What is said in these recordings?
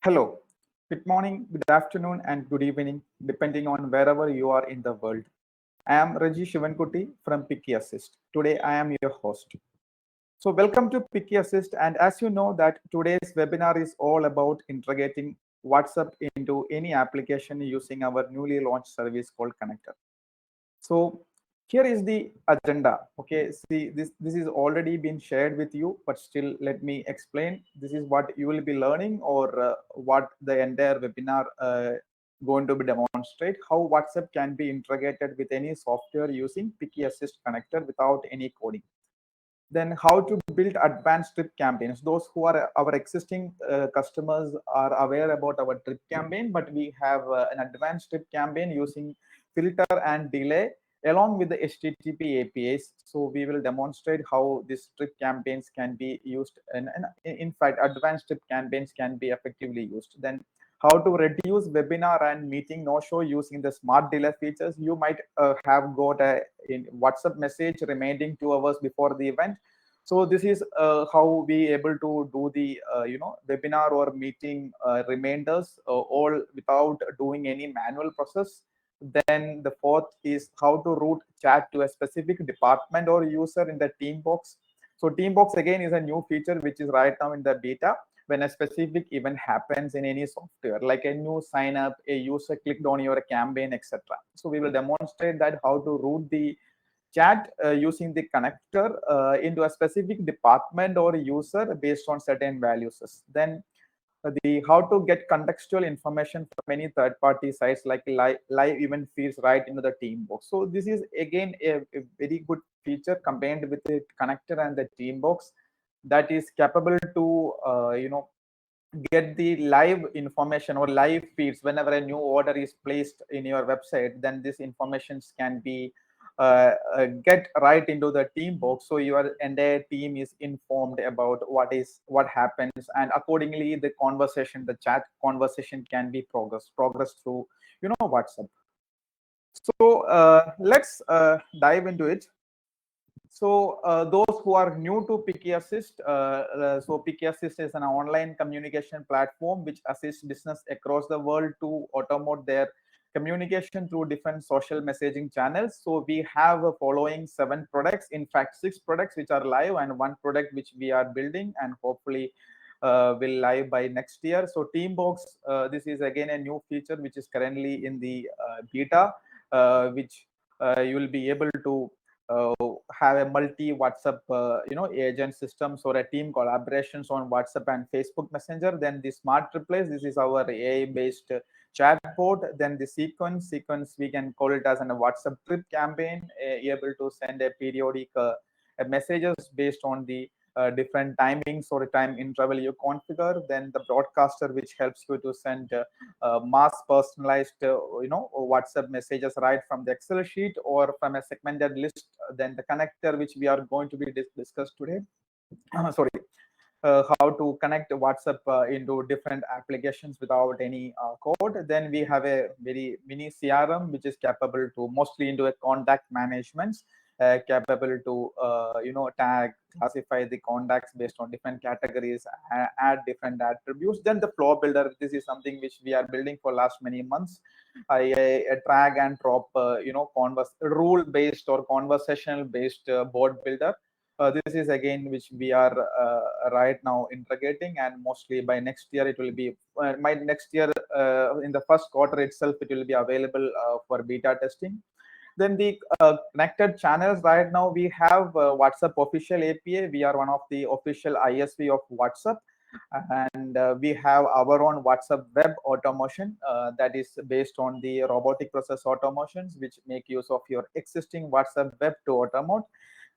Hello, good morning, good afternoon, and good evening, depending on wherever you are in the world. I am Raji Shivankuti from Picky Assist. Today, I am your host. So, welcome to Picky Assist. And as you know, that today's webinar is all about integrating WhatsApp into any application using our newly launched service called Connector. So here is the agenda. Okay, see, this is already been shared with you, but still let me explain. This is what you will be learning, or what the entire webinar going to be demonstrate, how WhatsApp can be integrated with any software using Picky Assist connector without any coding. Then how to build advanced trip campaigns. Those who are our existing customers are aware about our trip campaign, but we have an advanced trip campaign using filter and delay along with the HTTP APIs. So we will demonstrate how these trip campaigns can be used, and in fact, advanced trip campaigns can be effectively used. Then how to reduce webinar and meeting no-show using the smart delay features. You might have got a in WhatsApp message reminding 2 hours before the event. So this is how we able to do the webinar or meeting reminders all without doing any manual process. Then the fourth is how to route chat to a specific department or user in the Teambox. So Teambox again is a new feature which is right now in the beta. When a specific event happens in any software, like a new sign up, a user clicked on your campaign, etc. So we will demonstrate that how to route the chat using the connector into a specific department or user based on certain values. Then the how to get contextual information from any third party sites like live event feeds right into the Teambox. So this is again a very good feature combined with the connector and the Teambox that is capable to get the live information or live feeds whenever a new order is placed in your website. Then these informations can be get right into the Teambox, so your entire team is informed about what happens, and accordingly the chat conversation can be progress through WhatsApp. So let's dive into it. So those who are new to Picky Assist, so Picky Assist is an online communication platform which assists business across the world to automate their communication through different social messaging channels. So we have following 7 products, in fact 6 products which are live, and 1 product which we are building and hopefully will live by next year. So Teambox, this is again a new feature which is currently in the beta, which you will be able to uh, have a multi WhatsApp agent systems or a team collaborations on WhatsApp and Facebook Messenger. Then the smart replies, this is our AI based chatbot. Then the sequence we can call it as a WhatsApp trip campaign, able to send a periodic messages based on the different timings or time interval you configure. Then the broadcaster, which helps you to send mass personalized WhatsApp messages right from the Excel sheet or from a segmented list. Then the connector, which we are going to be discussed today. Sorry, how to connect WhatsApp into different applications without any code. Then we have a very mini CRM which is capable to mostly into a contact management, capable to tag, classify the contacts based on different categories, add different attributes. Then the flow builder, this is something which we are building for last many months. A drag and drop rule based or conversational based board builder. This is again which we are right now integrating, and mostly by next year it will be my next year in the first quarter itself it will be available for beta testing. Then the connected channels, right now we have WhatsApp official API. We are one of the official ISV of WhatsApp, and we have our own WhatsApp web automation that is based on the robotic process automations which make use of your existing WhatsApp web to automate.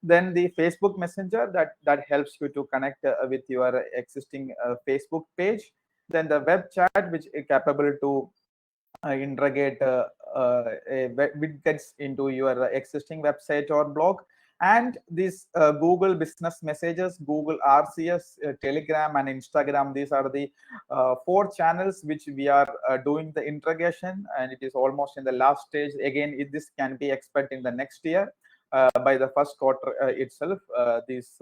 Then the Facebook Messenger, that helps you to connect with your existing Facebook page. Then the web chat, which is capable to integrate widgets into your existing website or blog. And these Google business messages, Google RCS, Telegram and Instagram, these are the 4 channels which we are doing the integration, and it is almost in the last stage. Again, this can be expected in the next year. by the first quarter itself. These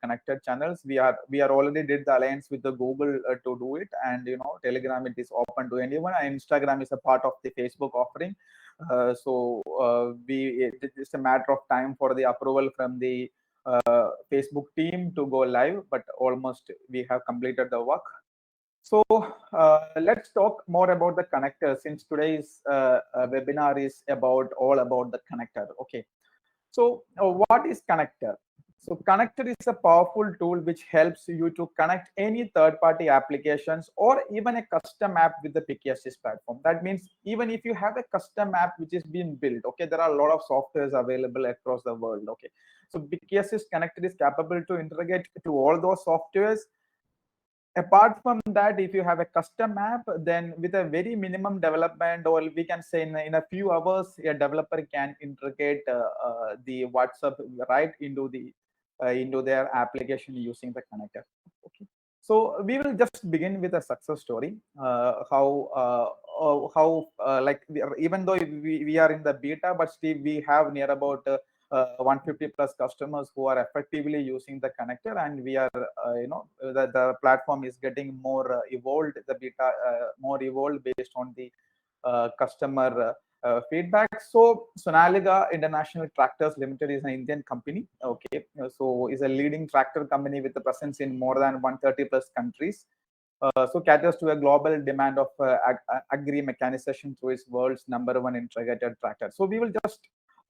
connected channels, we are already did the alliance with the Google to do it, and Telegram, it is open to anyone, and Instagram is a part of the Facebook offering. It's a matter of time for the approval from the Facebook team to go live, but almost we have completed the work. So let's talk more about the connector, since today's webinar is all about the connector. Okay. So what is connector? So connector is a powerful tool which helps you to connect any third-party applications or even a custom app with the Picky Assist platform. That means even if you have a custom app which is being built, okay, there are a lot of softwares available across the world. Okay, so Picky Assist connector is capable to integrate to all those softwares. Apart from that, if you have a custom app, then with a very minimum development, or we can say in a few hours, a developer can integrate the WhatsApp right into their application using the connector. Okay, so we will just begin with a success story. Even though we are in the beta, but still we have near about 150 plus customers who are effectively using the connector, and we are the platform is getting more evolved, the beta more evolved based on the customer feedback. So Sonaliga International Tractors Limited is an Indian company. Okay, so is a leading tractor company with a presence in more than 130 plus countries. So caters to a global demand of agri mechanization through its world's #1 integrated tractor. So we will just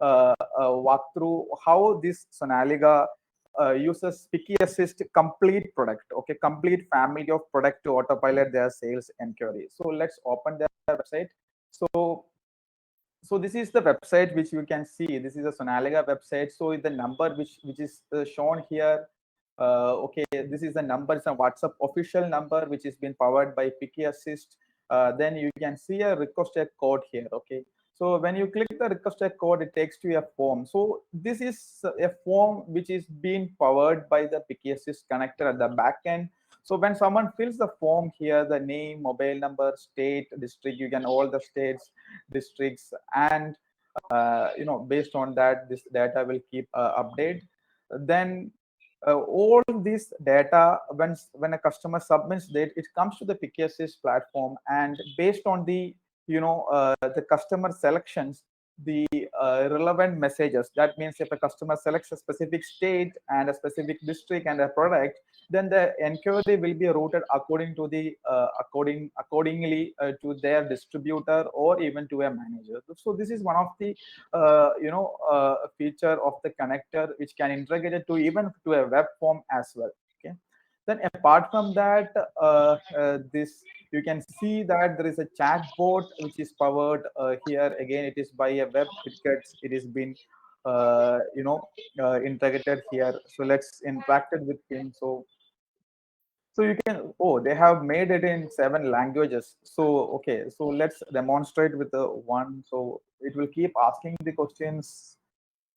walk through how this Sonaliga uses Picky Assist complete product, okay, complete family of product to autopilot their sales inquiry. So let's open their website. So this is the website which you can see. This is a Sonaliga website. So the number which is shown here. Okay, this is the number. It's a WhatsApp official number which is being powered by Picky Assist. Then you can see a request a code here. Okay, so when you click the request a code, it takes to a form. So this is a form which is being powered by the Picky Assist connector at the back end. So when someone fills the form here, the name, mobile number, state, district, you can all the states, districts, and based on that, this data will keep update. Then all this data, when a customer submits that, it comes to the Picky Assist platform, and based on the the customer selections, the relevant messages. That means if a customer selects a specific state and a specific district and a product, then the inquiry will be routed according to the accordingly to their distributor or even to a manager. So this is one of the feature of the connector which can integrate it to even to a web form as well. Okay. Then apart from that, this you can see that there is a chatbot which is powered here. Again, it is by a web tickets. It is been integrated here. So let's interact it with him. So you can, oh, they have made it in 7 languages. So, okay, so let's demonstrate with the one. So it will keep asking the questions.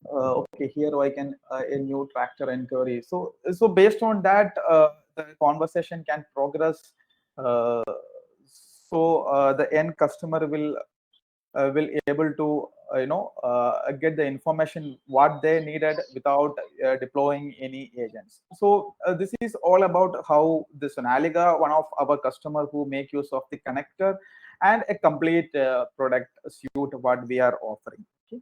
Okay, here I can a new tractor inquiry. So based on that, the conversation can progress. The end customer will able to get the information what they needed without deploying any agents. So this is all about how the Sonaliga, one of our customer who make use of the connector and a complete product suite what we are offering. Okay.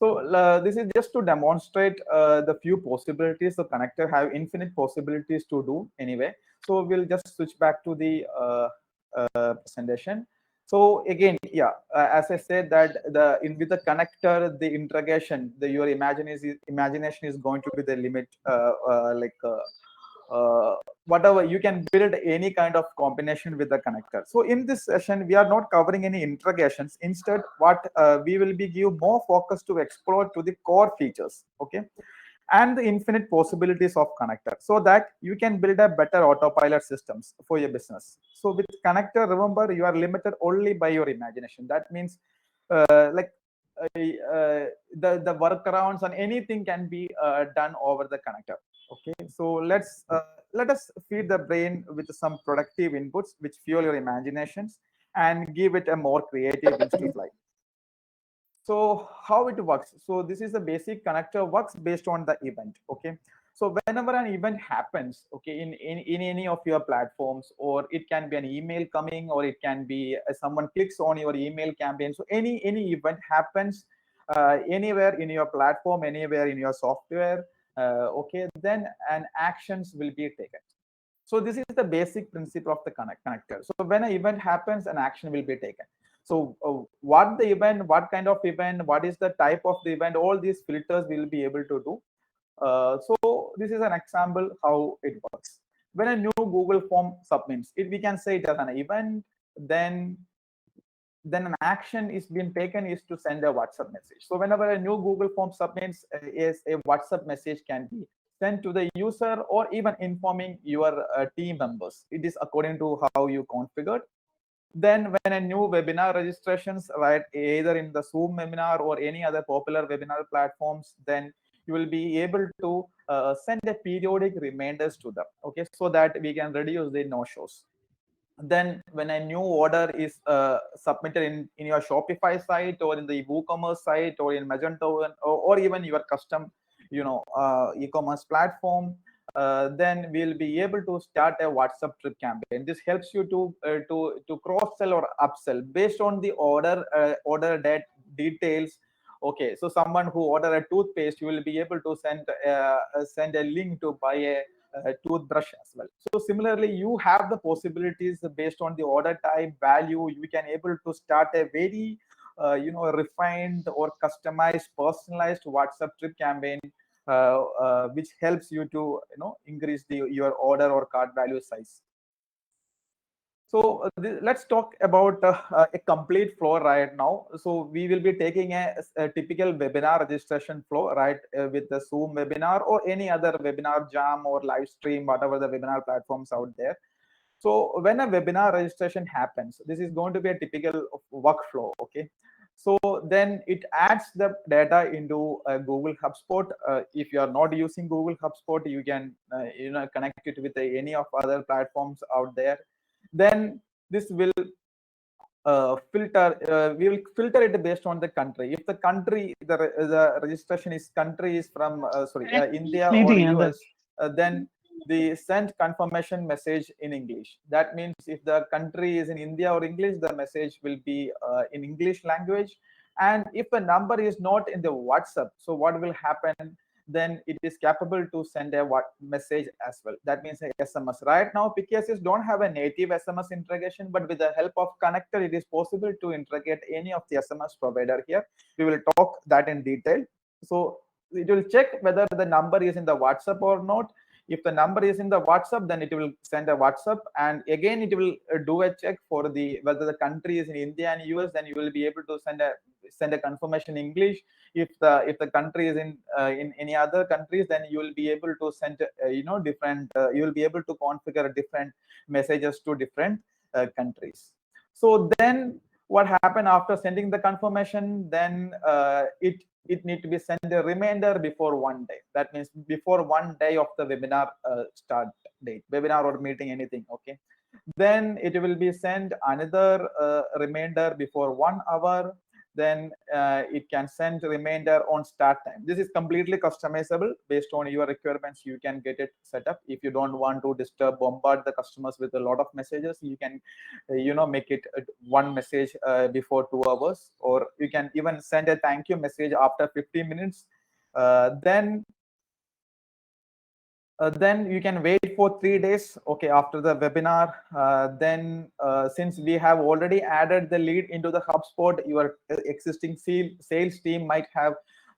So this is just to demonstrate the few possibilities. The connector have infinite possibilities to do anyway. So we'll just switch back to the presentation. So again, yeah, as I said that with the connector, the integration, your imagination is going to be the limit. Whatever you can build any kind of combination with the connector. So in this session, we are not covering any integrations. Instead, what we will be give more focus to explore to the core features. Okay. And the infinite possibilities of connector, so that you can build a better autopilot systems for your business. So with connector, remember, you are limited only by your imagination. That means the workarounds and anything can be done over the connector. Okay, so let us feed the brain with some productive inputs which fuel your imaginations and give it a more creative instant life. So how it works? So this is the basic connector works based on the event. Okay. So whenever an event happens, okay, in any of your platforms, or it can be an email coming, or it can be someone clicks on your email campaign. So any event happens anywhere in your platform, anywhere in your software, okay, then an actions will be taken. So this is the basic principle of the connector. So when an event happens, an action will be taken. So what the event, what kind of event, what is the type of the event, all these filters will be able to do. So this is an example how it works. When a new Google form submits, we can say it as an event, then an action is being taken is to send a WhatsApp message. So whenever a new Google form submits, is a WhatsApp message can be sent to the user, or even informing your team members. It is according to how you configured. Then when a new webinar registrations, right, either in the Zoom webinar or any other popular webinar platforms, then you will be able to send a periodic reminders to them, okay, so that we can reduce the no-shows. Then when a new order is submitted in your Shopify site, or in the WooCommerce site, or in Magento, or even your custom, e-commerce platform, then we'll be able to start a WhatsApp trip campaign. This helps you to cross sell or upsell based on the order details. Okay, so someone who order a toothpaste, you will be able to send a link to buy a toothbrush as well. So similarly, you have the possibilities based on the order type, value. You can able to start a very refined or customized, personalized WhatsApp trip campaign, which helps you to increase your order or cart value size. So let's talk about a complete flow right now. So we will be taking a typical webinar registration flow, right, with the Zoom webinar or any other webinar, Jam or live stream, whatever the webinar platforms out there. So when a webinar registration happens, this is going to be a typical workflow. Okay. So then it adds the data into Google HubSpot. If you are not using Google HubSpot, you can connect it with any of other platforms out there. Then this will we will filter it based on the country. If the country, the registration is country is from India or US, then the send confirmation message in English. That means if the country is in India or English, the message will be in English language. And if the number is not in the WhatsApp, so what will happen? Then it is capable to send a message as well. That means a SMS. Right now, PKSS don't have a native SMS integration, but with the help of connector, it is possible to integrate any of the SMS provider here. We will talk that in detail. So it will check whether the number is in the WhatsApp or not. If the number is in the WhatsApp, then it will send a WhatsApp, and again it will do a check for the whether the country is in India and US. Then you will be able to send a confirmation in English. If the country is in any other countries, then you will be able to send different. You will be able to configure different messages to different countries. So then what happened after sending the confirmation? Then it need to be sent a reminder before 1 day. That means before 1 day of the webinar start date, webinar or meeting, anything. Okay. Then it will be sent another reminder before 1 hour. Then it can send reminder on start time. This is completely customizable based on your requirements. You can get it set up. If you don't want to bombard the customers with a lot of messages, you can make it one message before 2 hours, or you can even send a thank you message after 15 minutes. Then you can wait for 3 days, okay, after the webinar. Then since we have already added the lead into the HubSpot, your existing sales team might have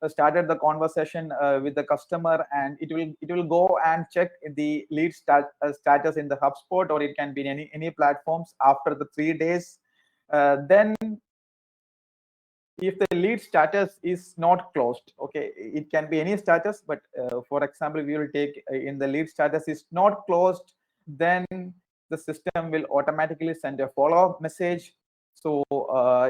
started the conversation with the customer, and it will go and check the lead status in the HubSpot, or it can be in any platforms after the 3 days. Then if the lead status is not closed, okay, it can be any status, but for example, we will take in the lead status is not closed, then the system will automatically send a follow-up message. So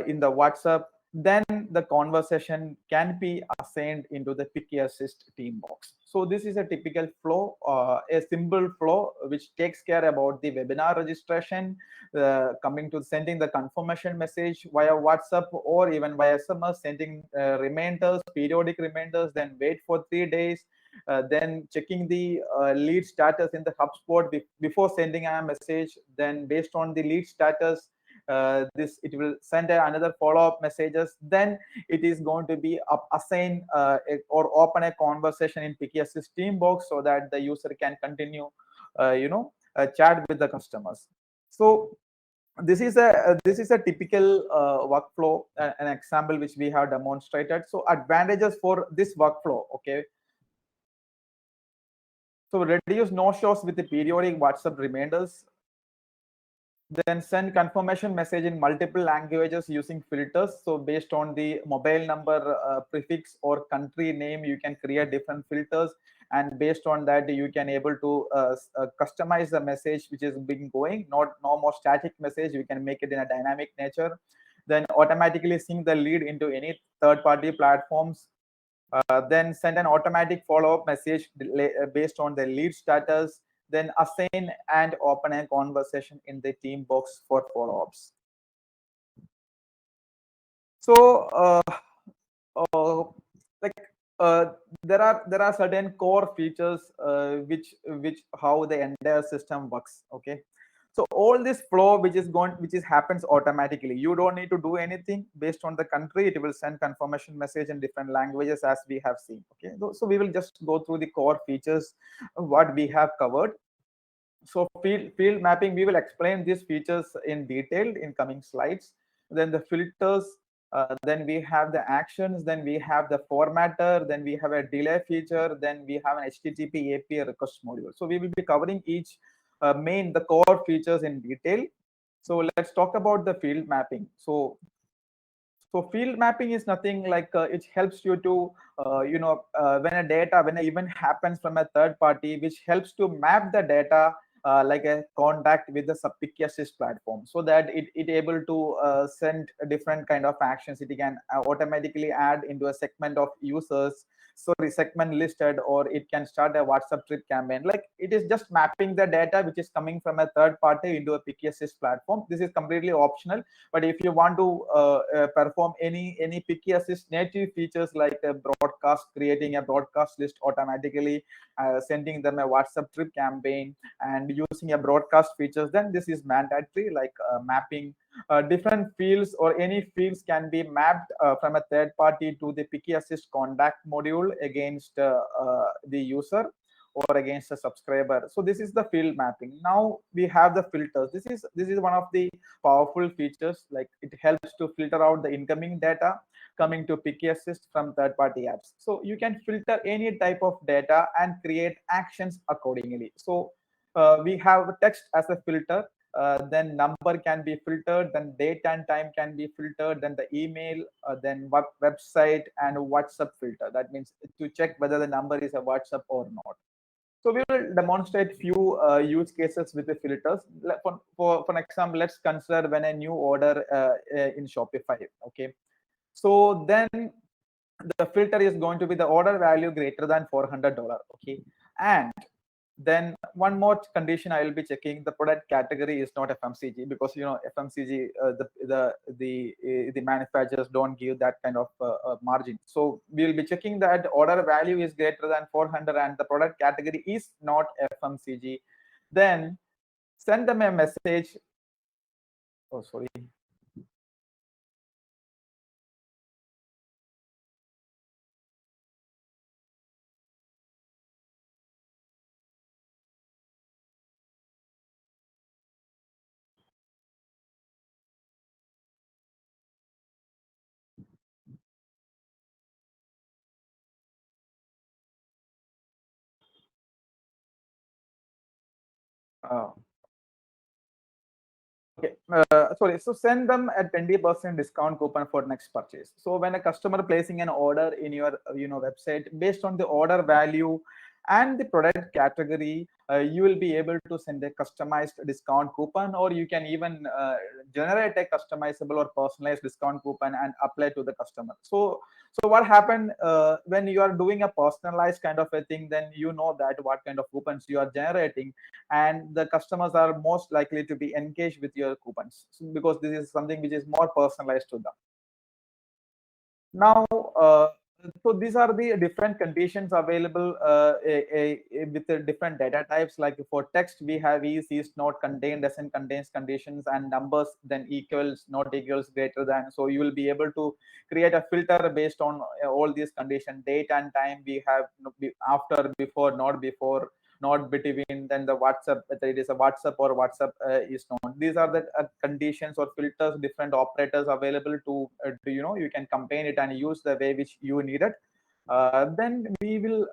in the WhatsApp, then the conversation can be assigned into the Picky Assist team box. So this is a typical flow, a simple flow which takes care about the webinar registration, coming to sending the confirmation message via WhatsApp or even via SMS, sending reminders, periodic reminders, then wait for 3 days, then checking the lead status in the HubSpot before sending a message. Then based on the lead status, this it will send another follow-up messages. Then it is going to be assign or open a conversation in Picky Assist team box so that the user can continue chat with the customers. So this is a typical workflow, an example which we have demonstrated. So advantages for this workflow, okay. So reduce no shows with the periodic WhatsApp reminders. Then send confirmation message in multiple languages using filters. So based on the mobile number prefix or country name, you can create different filters, and based on that you can able to customize the message which is being going, not no more static message. You can make it in a dynamic nature. Then automatically sync the lead into any third-party platforms. Then send an automatic follow-up message based on the lead status. Then assign and open a conversation in the team box for follow-ups. So like there are certain core features which how the entire system works, okay. So all this flow which is happens automatically, you don't need to do anything. Based on the country, it will send confirmation message in different languages, as we have seen, okay. So we will just go through the core features what we have covered. So field mapping, we will explain these features in detail in coming slides. Then the filters, then we have the actions, then we have the formatter, then we have a delay feature, then we have an HTTP API request module. So we will be covering each the core features in detail. So let's talk about the field mapping. So field mapping is nothing like it helps you to when an event happens from a third party, which helps to map the data like a contact with the Picky Assist platform, so that it able to send different kind of actions. It can automatically add into a segment of users, sorry, segment listed, or it can start a WhatsApp trip campaign. Like, it is just mapping the data which is coming from a third party into a Picky Assist platform. This is completely optional, but if you want to perform any Picky Assist native features like a broadcast, creating a broadcast list automatically, sending them a WhatsApp trip campaign, and using a broadcast features, then this is mandatory. Like mapping different fields, or any fields can be mapped from a third party to the Picky Assist contact module against the user or against a subscriber. So this is the field mapping. Now we have the filters. This is one of the powerful features. Like, it helps to filter out the incoming data coming to Picky Assist from third-party apps. So you can filter any type of data and create actions accordingly. So we have text as a filter, then number can be filtered, then date and time can be filtered, then the email, then website and WhatsApp filter. That means to check whether the number is a WhatsApp or not. So we will demonstrate few use cases with the filters. For an example, let's consider when a new order in Shopify. Okay, so then the filter is going to be the order value greater than $400. Okay, and then one more condition I will be checking: the product category is not FMCG, because FMCG, the manufacturers don't give that kind of margin. So we will be checking that order value is greater than 400 and the product category is not FMCG. Then send them a message. Oh, sorry. Okay, sorry. So send them a 20% discount coupon for next purchase. So when a customer placing an order in your website, based on the order value and the product category, you will be able to send a customized discount coupon, or you can even generate a customizable or personalized discount coupon and apply to the customer. So what happened when you are doing a personalized kind of a thing, then you know that what kind of coupons you are generating, and the customers are most likely to be engaged with your coupons, because this is something which is more personalized to them. Now, so these are the different conditions available with the different data types. Like for text, we have is not contained, doesn't contains conditions, and numbers then equals, not equals, greater than. So you will be able to create a filter based on all these conditions. Date and time we have, after, before, not before, not between, then the WhatsApp, whether it is a WhatsApp or WhatsApp is not. These are the conditions or filters, different operators available to you can combine it and use the way which you need it. Then we will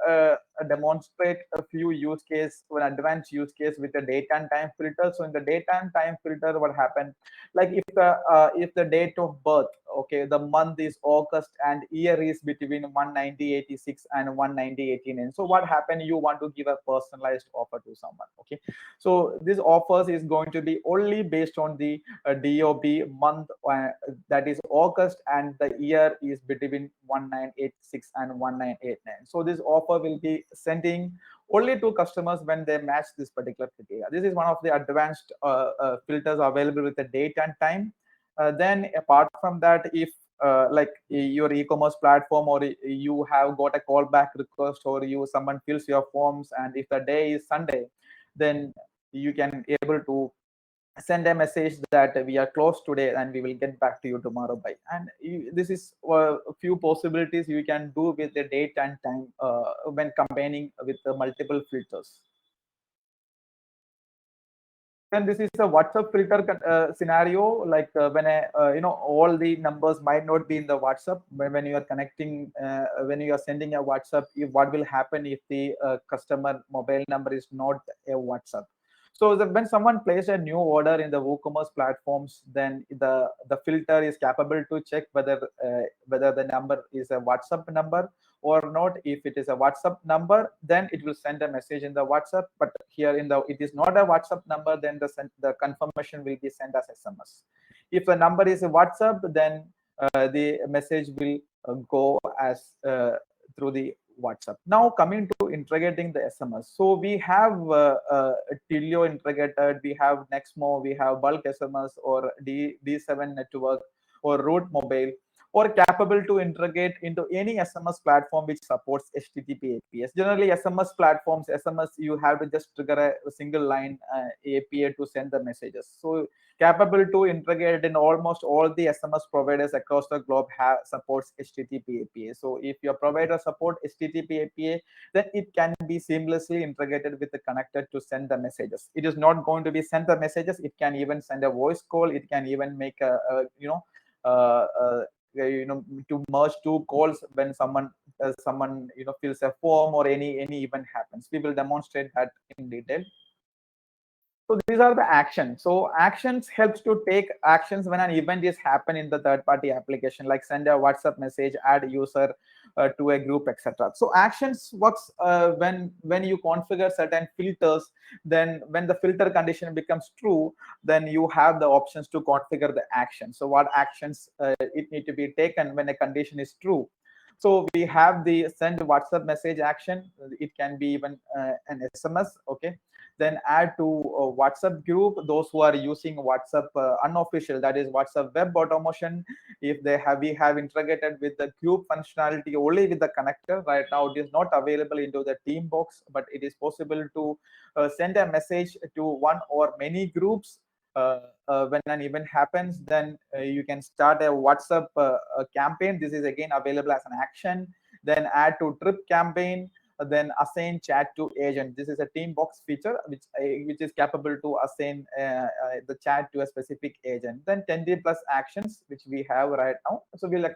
demonstrate a few use case, or advanced use case with the date and time filter. So in the date and time filter, what happened? Like if the date of birth, okay, the month is August and year is between 19086 and 19089. So what happened? You want to give a personalized offer to someone, okay? So this offers is going to be only based on the DOB month, that is August, and the year is between 1986 and 1989. So this offer will be sending only to customers when they match this particular criteria. This is one of the advanced filters available with the date and time. Then apart from that, if like your e-commerce platform, or you have got a callback request, or someone fills your forms, and if the day is Sunday, then you can able to send a message that we are closed today and we will get back to you tomorrow by. And this is a few possibilities you can do with the date and time when combining with the multiple filters. Then this is a WhatsApp filter scenario, like when all the numbers might not be in the WhatsApp. When you are connecting, when you are sending a WhatsApp, what will happen if the customer mobile number is not a WhatsApp? So when someone places a new order in the WooCommerce platforms, then the filter is capable to check whether the number is a WhatsApp number or not. If it is a WhatsApp number, then it will send a message in the WhatsApp. But here it is not a WhatsApp number, then the confirmation will be sent as SMS. If the number is a WhatsApp, then the message will go as through the WhatsApp. Now coming to integrating the SMS. So we have Twilio integrated, we have Nexmo, we have bulk SMS, or D7 network, or Root Mobile, or capable to integrate into any SMS platform which supports HTTP APIs. Generally, SMS platforms, SMS, you have to just trigger a single line API to send the messages. So capable to integrate in almost all the SMS providers across the globe supports HTTP API. So if your provider support HTTP API, then it can be seamlessly integrated with the connector to send the messages. It is not going to be send the messages. It can even send a voice call. It can even make to merge two calls when someone fills a form, or any event happens. We will demonstrate that in detail. So these are the actions. So actions helps to take actions when an event is happen in the third party application, like send a WhatsApp message, add user to a group, etc. So actions works when you configure certain filters. Then when the filter condition becomes true, then you have the options to configure the action. So what actions it need to be taken when a condition is true? So we have the send WhatsApp message action. It can be even an SMS, okay? Then add to WhatsApp group those who are using WhatsApp unofficial, that is WhatsApp web automation. If we have integrated with the group functionality only with the connector. Right now it is not available into the team box, but it is possible to send a message to one or many groups. When an event happens, then you can start a WhatsApp campaign. This is again available as an action. Then add to trip campaign. Then assign chat to agent. This is a team box feature which is capable to assign the chat to a specific agent. Then 10D plus actions which we have right now. So we'll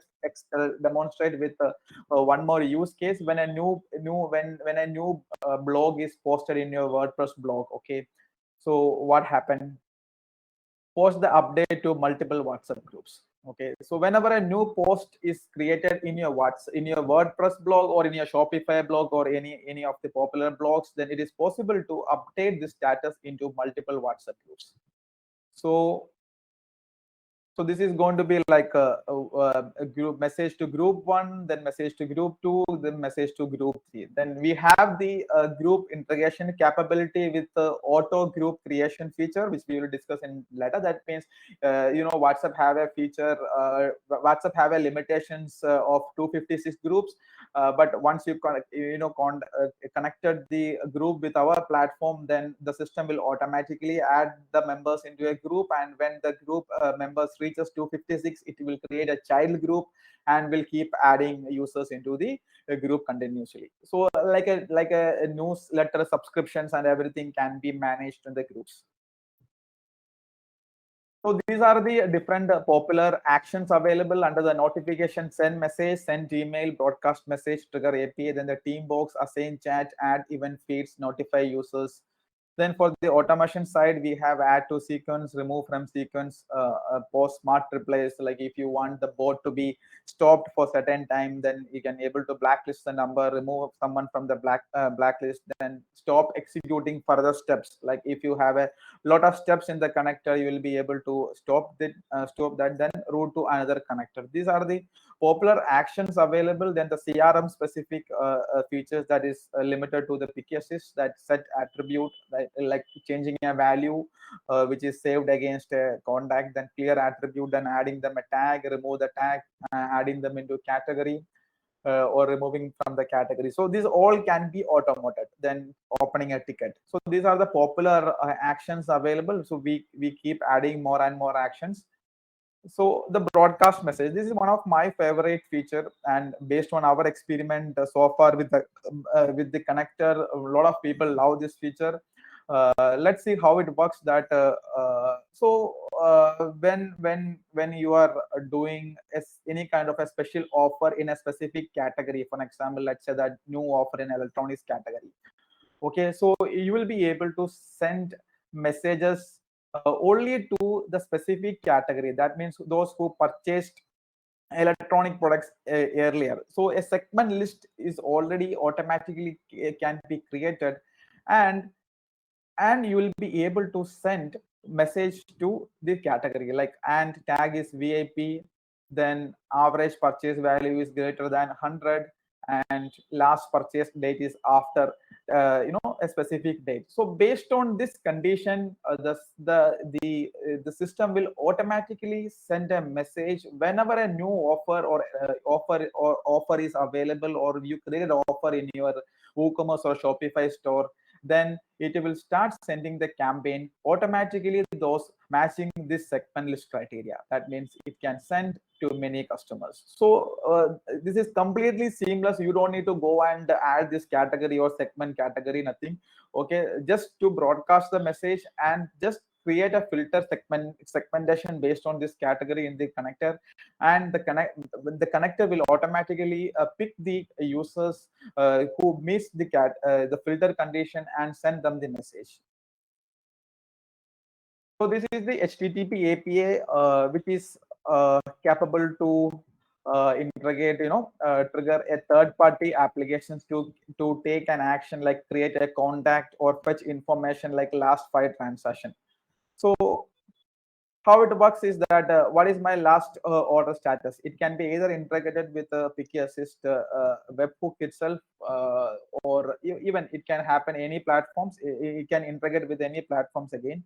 demonstrate with one more use case. When a new blog is posted in your WordPress blog, okay? So what happened? Post the update to multiple WhatsApp groups. Okay, so whenever a new post is created in your WordPress blog or in your Shopify blog or any of the popular blogs, then it is possible to update the status into multiple WhatsApp groups. So this is going to be like a group message to group 1, then message to group 2, then message to group 3. Then we have the group integration capability with the auto group creation feature, which we will discuss in later. That means, WhatsApp have a feature, WhatsApp have a limitations of 256 groups. But once you connected the group with our platform, then the system will automatically add the members into a group, and when the group members reaches 256, it will create a child group and will keep adding users into the group continuously. So like a newsletter subscriptions and everything can be managed in the groups. So these are the different popular actions available under the notification, send message, send email, broadcast message, trigger API, then the team box, assign chat, add event feeds, notify users. Then for the automation side, we have add to sequence, remove from sequence, post smart replies. Like if you want the bot to be stopped for certain time, then you can able to blacklist the number, remove someone from the blacklist, then stop executing further steps. Like if you have a lot of steps in the connector, you will be able to stop that, then route to another connector. These are the popular actions available. Then the CRM specific features that is limited to the Picky Assist, that set attribute, like changing a value which is saved against a contact, then clear attribute, then adding them a tag, remove the tag, adding them into category, or removing from the category. So these all can be automated. Then opening a ticket. So these are the popular actions available. So we keep adding more and more actions. So the broadcast message, this is one of my favorite feature, and based on our experiment so far with the connector, a lot of people love this feature. Let's see how it works. When you are doing any kind of a special offer in a specific category, for example, let's say that new offer in electronics category. Okay, so you will be able to send messages only to the specific category. That means those who purchased electronic products earlier. So a segment list is already automatically can be created, and you will be able to send message to the category, like, and tag is VIP, then average purchase value is greater than 100, and last purchase date is after a specific date. So based on this condition, the system will automatically send a message whenever a new offer is available, or you create an offer in your WooCommerce or Shopify store. Then it will start sending the campaign automatically, those matching this segment list criteria. That means it can send to many customers. So this is completely seamless. You don't need to go and add this category or segment category, nothing. Okay, just to broadcast the message and just create a filter segmentation based on this category in the connector, and the connector will automatically pick the users who miss the filter condition and send them the message. So this is the HTTP API, which is capable to integrate, trigger a third-party applications to take an action, like create a contact or fetch information like last 5 transaction. So how it works is that what is my last order status? It can be either integrated with a Picky Assist webhook itself, or even it can happen any platforms. It can integrate with any platforms again.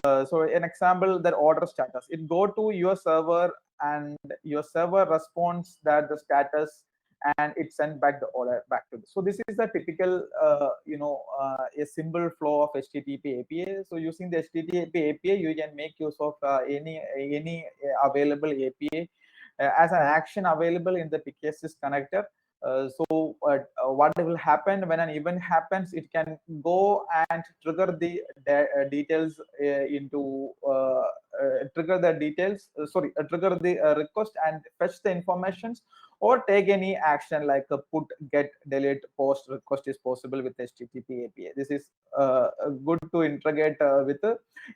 So an example, that order status, it go to your server, and your server responds that the status, and it send back the order back to. So this is the typical a simple flow of HTTP API. So using the HTTP API, you can make use of any available API as an action available in the Picky Assist connector. What will happen when an event happens? It can go and trigger the details into trigger the details. Trigger the request and fetch the informations, or take any action like a put, get, delete, post request is possible with HTTP API. This is good to integrate with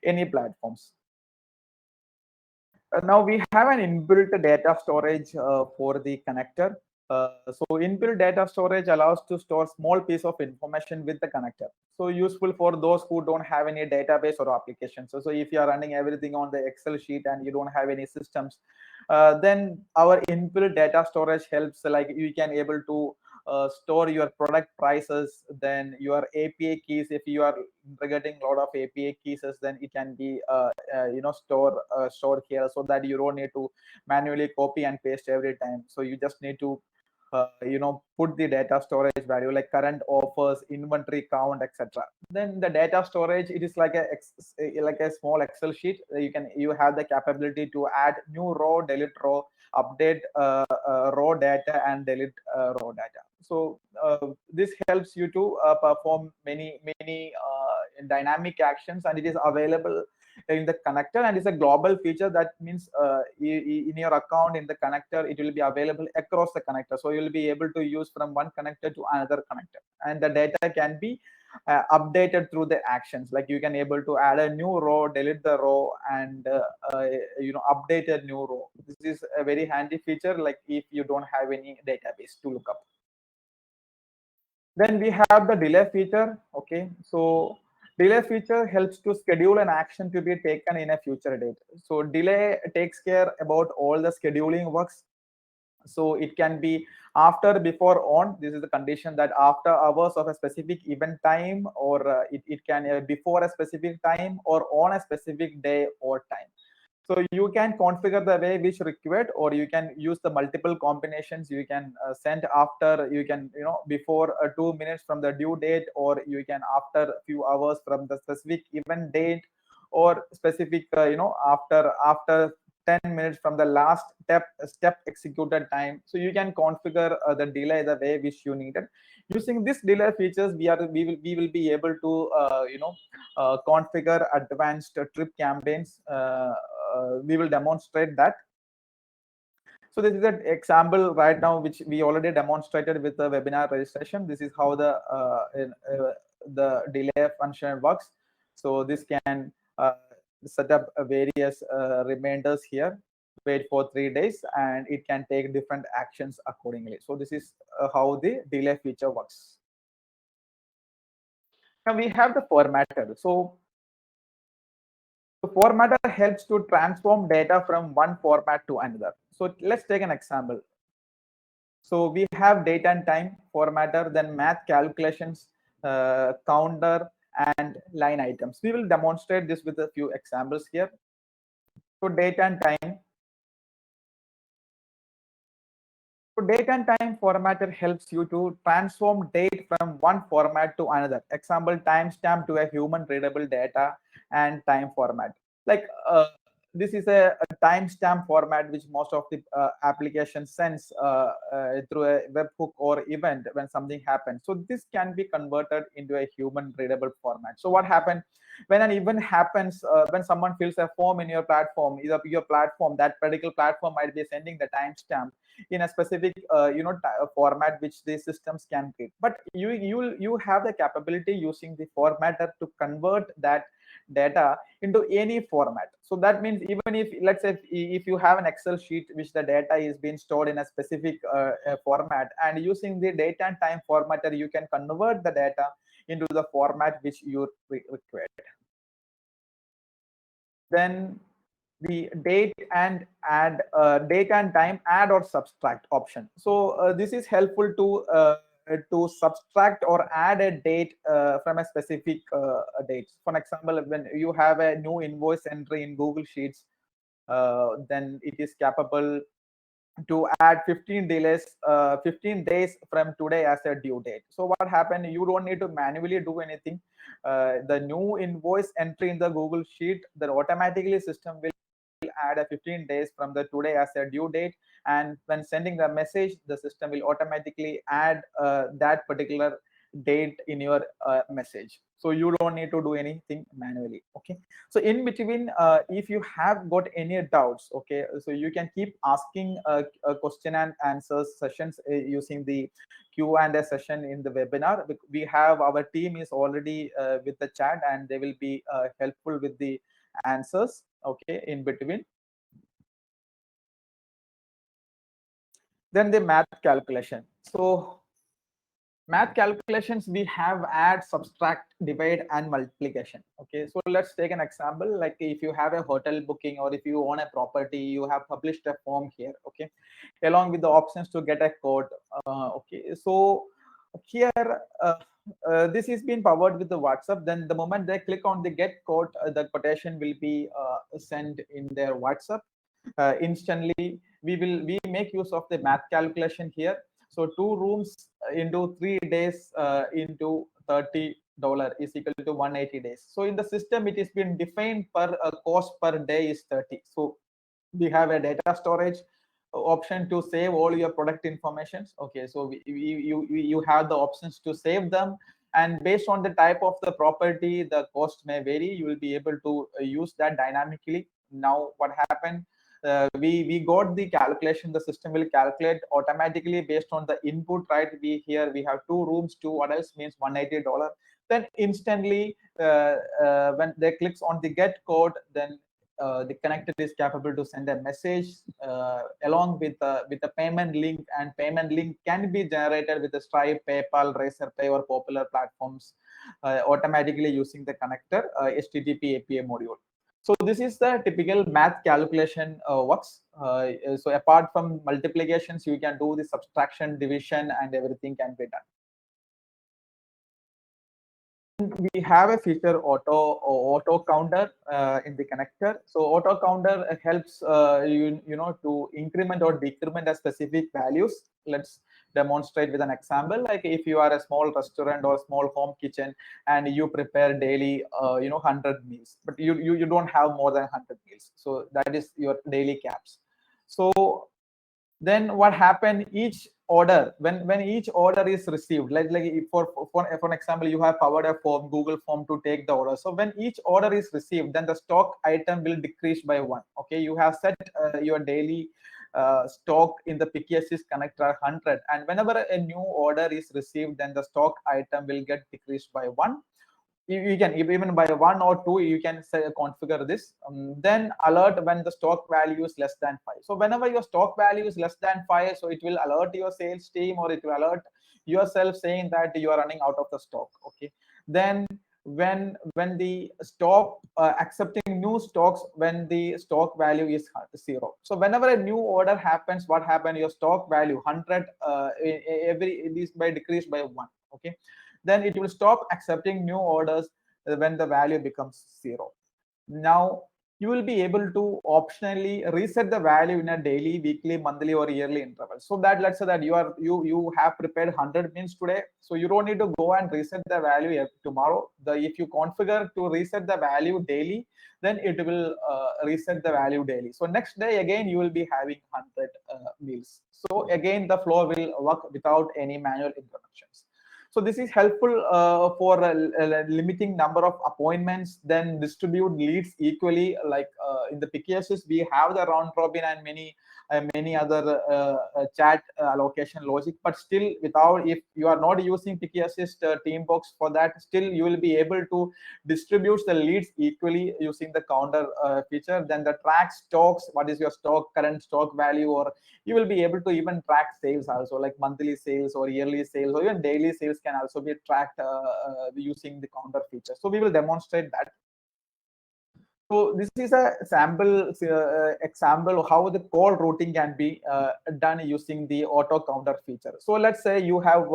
any platforms. Now we have an inbuilt data storage for the connector. So inbuilt data storage allows to store small piece of information with the connector. So useful for those who don't have any database or application. So if you are running everything on the Excel sheet and you don't have any systems, then our inbuilt data storage helps. Like you can able to store your product prices, then your API keys. If you are getting a lot of API keys, then it can be stored here, so that you don't need to manually copy and paste every time. So you just need to put the data storage value like current offers, inventory count, etc. Then the data storage, it is like a small Excel sheet. You have the capability to add new row, delete row, update raw data, and delete raw data. So this helps you to perform many dynamic actions, and it is available in the connector, and it's a global feature. That means in your account in the connector, it will be available across the connector. So you'll be able to use from one connector to another connector, and the data can be updated through the actions. Like you can able to add a new row, delete the row, and update a new row. This is a very handy feature, like if you don't have any database to look up. Then we have the delay feature. Okay, so delay feature helps to schedule an action to be taken in a future date. So delay takes care about all the scheduling works. So it can be after, before, on. This is the condition that after hours of a specific event time, or it can before a specific time, or on a specific day or time. So you can configure the way which required, or you can use the multiple combinations. You can send after, you can before 2 minutes from the due date, or you can after a few hours from the specific event date, or specific after 10 minutes from the last step executed time. So you can configure the delay the way which you needed. Using this delay features, we will be able to configure advanced trip campaigns. We will demonstrate that. So this is an example right now, which we already demonstrated with the webinar registration. This is how the delay function works. So this can set up various reminders here, wait for 3 days, and it can take different actions accordingly. So this is how the delay feature works. Now we have the formatter. So the formatter helps to transform data from one format to another. So let's take an example. So we have date and time formatter, then math calculations, counter, and line items. We will demonstrate this with a few examples here. So date and time. So date and time formatter helps you to transform date from one format to another. Example, timestamp to a human readable data and time format. Like this is a timestamp format which most of the applications sends through a webhook or event when something happens. So this can be converted into a human readable format. So what happened when an event happens, when someone fills a form in your platform, either your platform, that particular platform might be sending the timestamp in a specific format which these systems can read. But you have the capability using the formatter to convert that data into any format. So that means even if, let's say, if you have an Excel sheet which the data is being stored in a specific format, and using the date and time formatter, you can convert the data into the format which you require. Then the date and time add or subtract option. So this is helpful to subtract or add a date from a specific date. For example, when you have a new invoice entry in Google Sheets, then it is capable to add 15 days from today as a due date. So what happened, you don't need to manually do anything. The new invoice entry in the Google Sheet, that automatically system will add a 15 days from the today as a due date, and when sending the message, the system will automatically add that particular date in your message. So you don't need to do anything manually. Okay, so in between, if you have got any doubts, okay, so you can keep asking question and answers sessions using the Q&A session in the webinar. We have, our team is already with the chat, and they will be helpful with the answers, okay, in between. Then the math calculation. So math calculations, we have add, subtract, divide, and multiplication. Okay, so let's take an example. Like if you have a hotel booking or if you own a property, you have published a form here. Okay, along with the options to get a code. Okay, so here this is being powered with the WhatsApp. Then the moment they click on the get code, the quotation will be sent in their WhatsApp instantly. We make use of the math calculation here. So 2 rooms into 3 days into $30 is equal to 180 days. So in the system, it is been defined per cost per day is 30. So we have a data storage option to save all your product informations. Okay, so you have the options to save them, and based on the type of the property, the cost may vary. You will be able to use that dynamically. Now what happened, we got the calculation. The system will calculate automatically based on the input, right? We have 2 rooms, 2 adults means $180. Then instantly when they clicks on the get code, then the connector is capable to send a message along with a payment link, and payment link can be generated with the Stripe, PayPal, Razorpay, or popular platforms automatically using the connector HTTP API module. So this is the typical math calculation works. So apart from multiplications, you can do the subtraction, division, and everything can be done. We have a feature auto counter in the connector. So auto counter helps you know to increment or decrement a specific values. Let's demonstrate with an example. Like if you are a small restaurant or small home kitchen and you prepare daily 100 meals, but you don't have more than 100 meals, so that is your daily caps. So then what happened, each order, when each order is received, like for example, you have powered a form, Google form, to take the order. So when each order is received, then the stock item will decrease by 1. Okay, you have set your daily stock in the Picky Assist connector 100, and whenever a new order is received, then the stock item will get decreased by 1. You can even by 1 or 2, you can say configure this. Then alert when the stock value is less than 5. So whenever your stock value is less than 5, so it will alert your sales team, or it will alert yourself saying that you are running out of the stock. Okay, then when the stock accepting new stocks when the stock value is 0. So whenever a new order happens, what happened, your stock value 100 every it is by decreased by 1. Okay, then it will stop accepting new orders when the value becomes 0. Now you will be able to optionally reset the value in a daily, weekly, monthly, or yearly interval. So that, let's say that you have prepared 100 meals today, so you don't need to go and reset the value tomorrow. If you configure to reset the value daily, then it will reset the value daily. So next day again you will be having 100 meals. So again the flow will work without any manual interruptions. So this is helpful for limiting number of appointments, then distribute leads equally. Like in the Picky Assist, we have the round robin and many other chat allocation logic, but still without, if you are not using Picky Assist Teambox for that, still you will be able to distribute the leads equally using the counter feature. Then the track stocks, what is your stock, current stock value, or you will be able to even track sales also, like monthly sales or yearly sales or even daily sales can also be tracked using the counter feature. So we will demonstrate that. So this is a sample example of how the call routing can be done using the auto counter feature. So let's say you have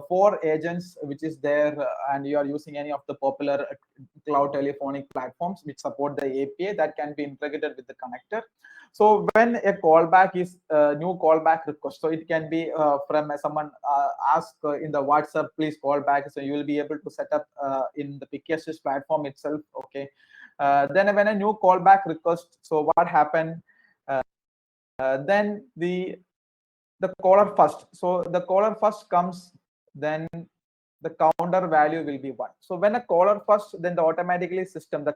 4 agents which is there, and you are using any of the popular cloud telephonic platforms which support the API that can be integrated with the connector. So when a callback is new callback request, so it can be from someone ask in the WhatsApp, please call back. So you will be able to set up in the Picky Assist platform itself. Okay. Then when a new callback request, so what happened, then the caller first. So the caller first comes, then the counter value will be 1. So when a caller first, then the automatically system, the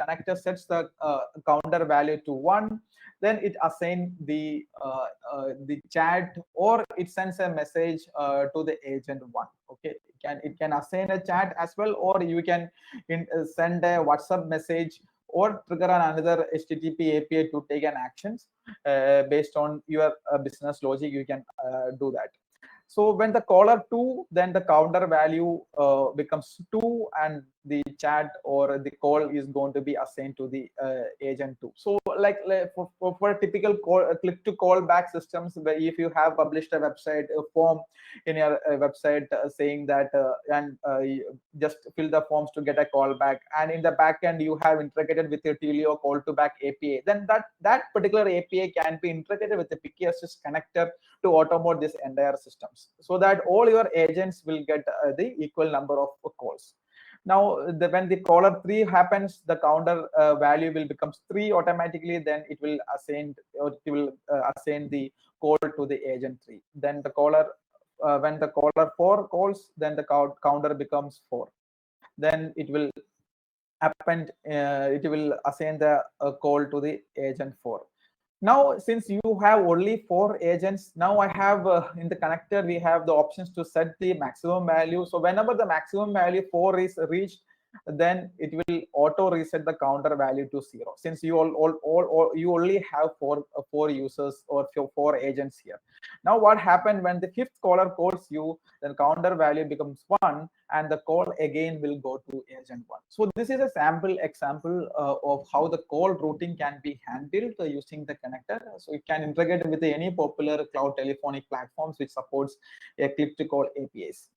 connector sets the counter value to 1. Then it assigns the chat, or it sends a message to the agent 1. Okay, it can assign a chat as well, or you can send a WhatsApp message, or trigger another HTTP API to take an actions based on your business logic. You can do that. So when the caller 2, then the counter value becomes 2, and the chat or the call is going to be assigned to the agent 2. So like for typical click to call back systems, where if you have published a website a form in your website saying that you just fill the forms to get a call back, and in the back end you have integrated with your Twilio call to back API, then that particular API can be integrated with the Picky Assist connector to automate this entire systems, so that all your agents will get the equal number of calls. Now when the caller 3 happens, the counter value will becomes 3 automatically. Then it will assign the call to the agent 3. Then the caller when the caller 4 calls, then the counter becomes 4. Then it will append it will assign the call to the agent 4. Now since you have only 4 agents, now I have in the connector we have the options to set the maximum value. So whenever the maximum value 4 is reached, then it will auto reset the counter value to 0, since you you only have four users or 4 agents here. Now what happened when the 5th caller calls you, then counter value becomes 1, and the call again will go to agent 1. So this is a sample example of how the call routing can be handled using the connector. So it can integrate with any popular cloud telephonic platforms which supports a click to call APIs.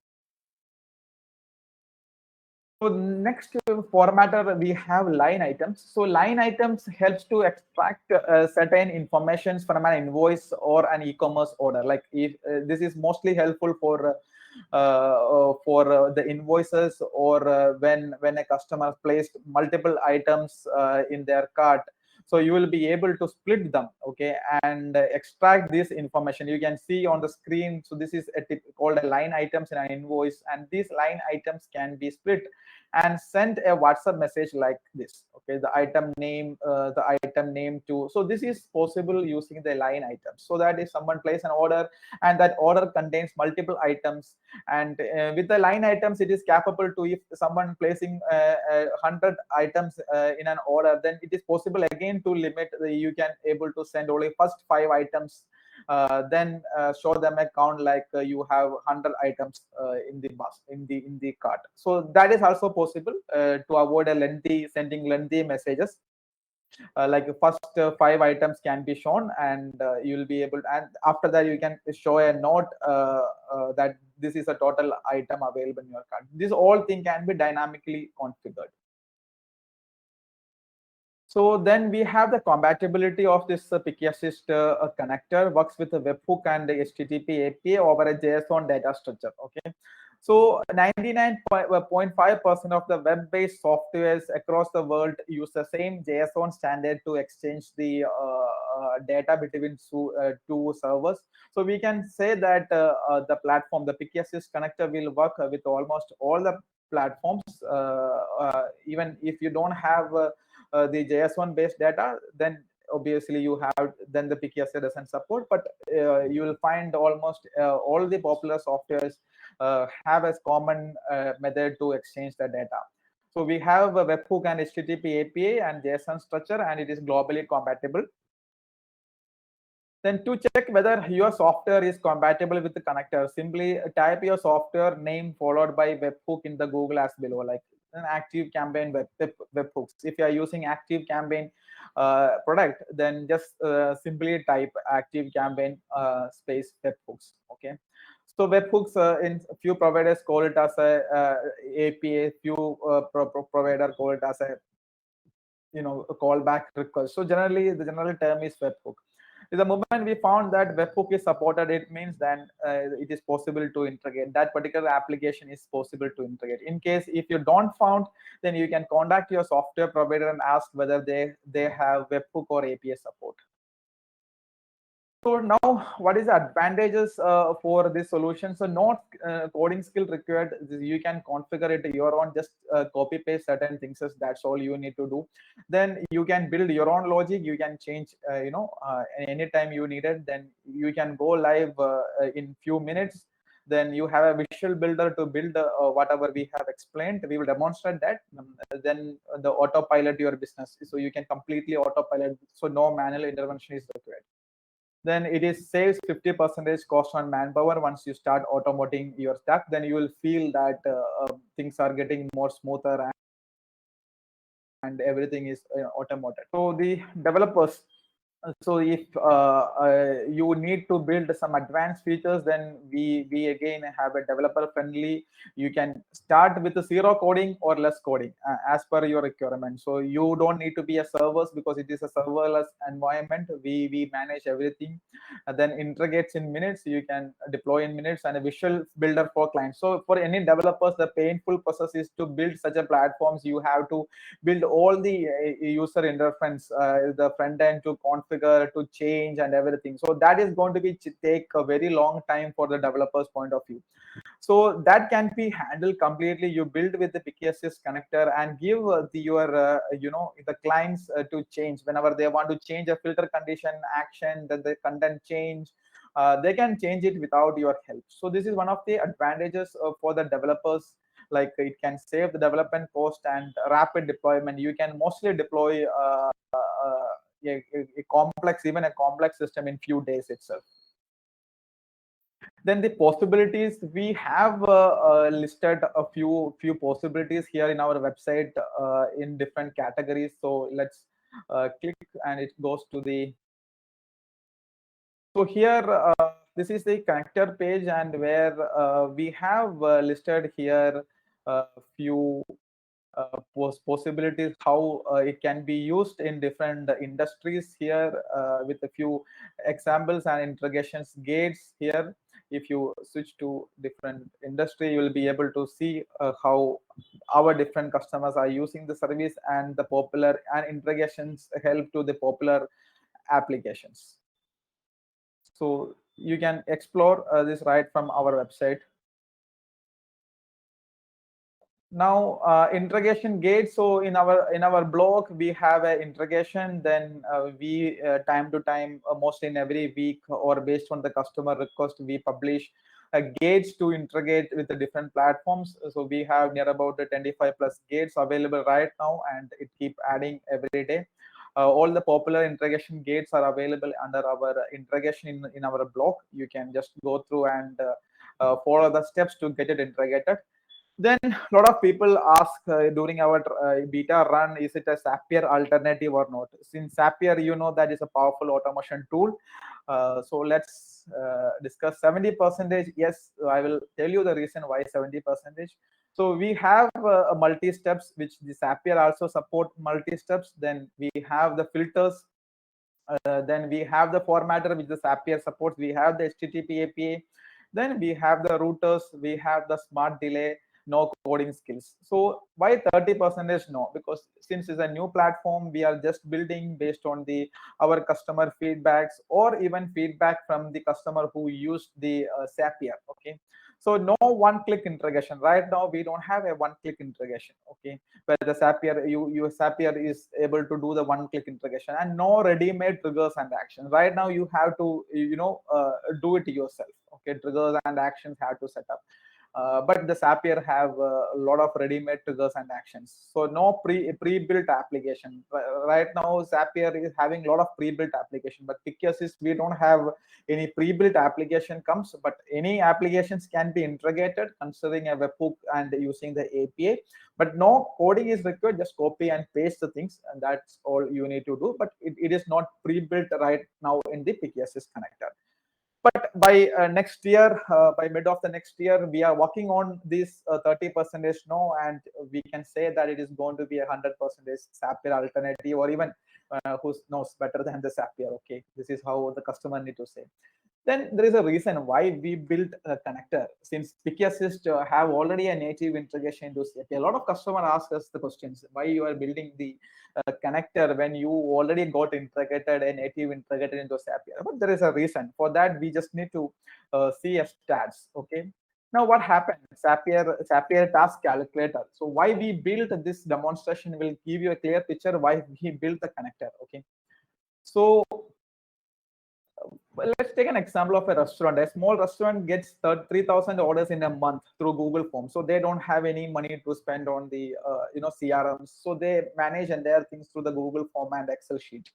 So next formatter, we have line items. So line items helps to extract certain informations from an invoice or an e-commerce order. Like if this is mostly helpful for the invoices, or when a customer placed multiple items in their cart. So you will be able to split them, okay, and extract this information. You can see on the screen. So this is called a line items in an invoice, and these line items can be split and send a WhatsApp message like this. Okay, the item name to. So this is possible using the line items. So that if someone places an order and that order contains multiple items, and with the line items, it is capable to, if someone placing 100 items in an order, then it is possible again to limit you can able to send only first 5 items, then show them a count like you have 100 items in the bus in the cart. So that is also possible to avoid sending lengthy messages. Like first 5 items can be shown, and you will be able to, and after that you can show a note that this is a total item available in your cart. This all thing can be dynamically configured. So then we have the compatibility of this Picky Assist connector works with a webhook and the HTTP API over a JSON data structure. Okay, so 99.5% of the web-based softwares across the world use the same JSON standard to exchange the data between two servers. So we can say that the platform, the Picky Assist connector, will work with almost all the platforms. Even if you don't have the JSON based data, then obviously you have, then the Picky Assist doesn't support, but you will find almost all the popular softwares have a common method to exchange the data. So we have a webhook and HTTP API and JSON structure, and it is globally compatible. Then to check whether your software is compatible with the connector, simply type your software name followed by webhook in the Google as below, like an Active Campaign webhooks. If you are using Active Campaign product, then just simply type Active Campaign space webhooks. Okay. So webhooks in few providers call it as a API, few provider call it as a a callback request. So generally the general term is webhook. The moment we found that webhook is supported, it means then it is possible to integrate. That particular application is possible to integrate. In case if you don't found, then you can contact your software provider and ask whether they have webhook or API support. So now, what is the advantages for this solution? So not coding skill required. You can configure it your own. Just copy paste certain things. That's all you need to do. Then you can build your own logic. You can change. Anytime you need it. Then you can go live in few minutes. then you have a visual builder to build whatever we have explained. We will demonstrate that. Then the autopilot your business, so you can completely autopilot, so no manual intervention is required. Then it is saves 50% cost on manpower. Once you start automating your stuff, then you will feel that things are getting more smoother and everything is automated. So the developers, so if you need to build some advanced features, then we again have a developer friendly. You can start with the zero coding or less coding as per your requirement. So you don't need to be a servers, because it is a serverless environment. We manage everything, and then integrates in minutes. You can deploy in minutes, and a visual builder for clients. So for any developers, the painful process is to build such a platforms. You have to build all the user interface, the front end to configure, to change, and everything. So that is going to be take a very long time for the developers point of view. So that can be handled completely. You build with the PKSS connector and give your the clients to change whenever they want to change a filter condition action, that the content change. They can change it without your help. So this is one of the advantages for the developers. Like it can save the development cost and rapid deployment. You can mostly deploy a complex, even a complex system in few days itself. Then the possibilities, we have listed a few possibilities here in our website in different categories. So let's click, and it goes to the, so here this is the connector page, and where we have listed here a few possibilities how it can be used in different industries here, with a few examples and integrations gates here. If you switch to different industry, you will be able to see how our different customers are using the service, and the popular and integrations help to the popular applications. So you can explore this right from our website. Now integration gate. So in our blog we have an integration. Then we time to time, mostly in every week or based on the customer request, we publish gates to integrate with the different platforms. So we have near about the 25 plus gates available right now, and it keep adding every day. All the popular integration gates are available under our integration in our blog. You can just go through and follow the steps to get it integrated. Then a lot of people ask during our beta run, is it a Zapier alternative or not? Since Zapier, that is a powerful automation tool. So let's discuss 70%. Yes, I will tell you the reason why 70%. So we have a multi-steps, which the Zapier also support multi-steps. Then we have the filters. Then we have the formatter, which the Zapier supports. We have the HTTP API. Then we have the routers. We have the smart delay, no coding skills. So why 30% no? Because since it's a new platform, we are just building based on our customer feedbacks, or even feedback from the customer who used the Zapier. Okay. So no one-click integration. Right now, we don't have a one-click integration. Okay, where the Zapier, Zapier is able to do the one-click integration, and no ready-made triggers and actions. Right now, you have to do it yourself. Okay, triggers and actions have to set up. But the Zapier have a lot of ready-made triggers and actions. So no pre-built application. Right now, Zapier is having a lot of pre-built application, but PKSys, we don't have any pre-built application comes, but any applications can be integrated considering a webhook and using the API. But no coding is required, just copy and paste the things, and that's all you need to do. But it is not pre-built right now in the PKSys connector. But by next year, by mid of the next year, we are working on this 30% no, and we can say that it is going to be 100% Zapier alternative, or even who knows better than the Zapier. Okay, this is how the customer need to say. Then there is a reason why we built a connector. Since PKSys have already a native integration into Zapier, a lot of customers ask us the questions why you are building the connector when you already got integrated and native integrated into Zapier. But there is a reason for that. We just need to see a stats. Okay. Now what happened? Zapier task calculator. So why we built this demonstration will give you a clear picture why we built the connector. Okay. So Well, let's take an example of a restaurant. A small restaurant gets 3,000 orders in a month through Google Forms. So they don't have any money to spend on the CRMs. So they manage entire things through the Google Form and Excel sheet.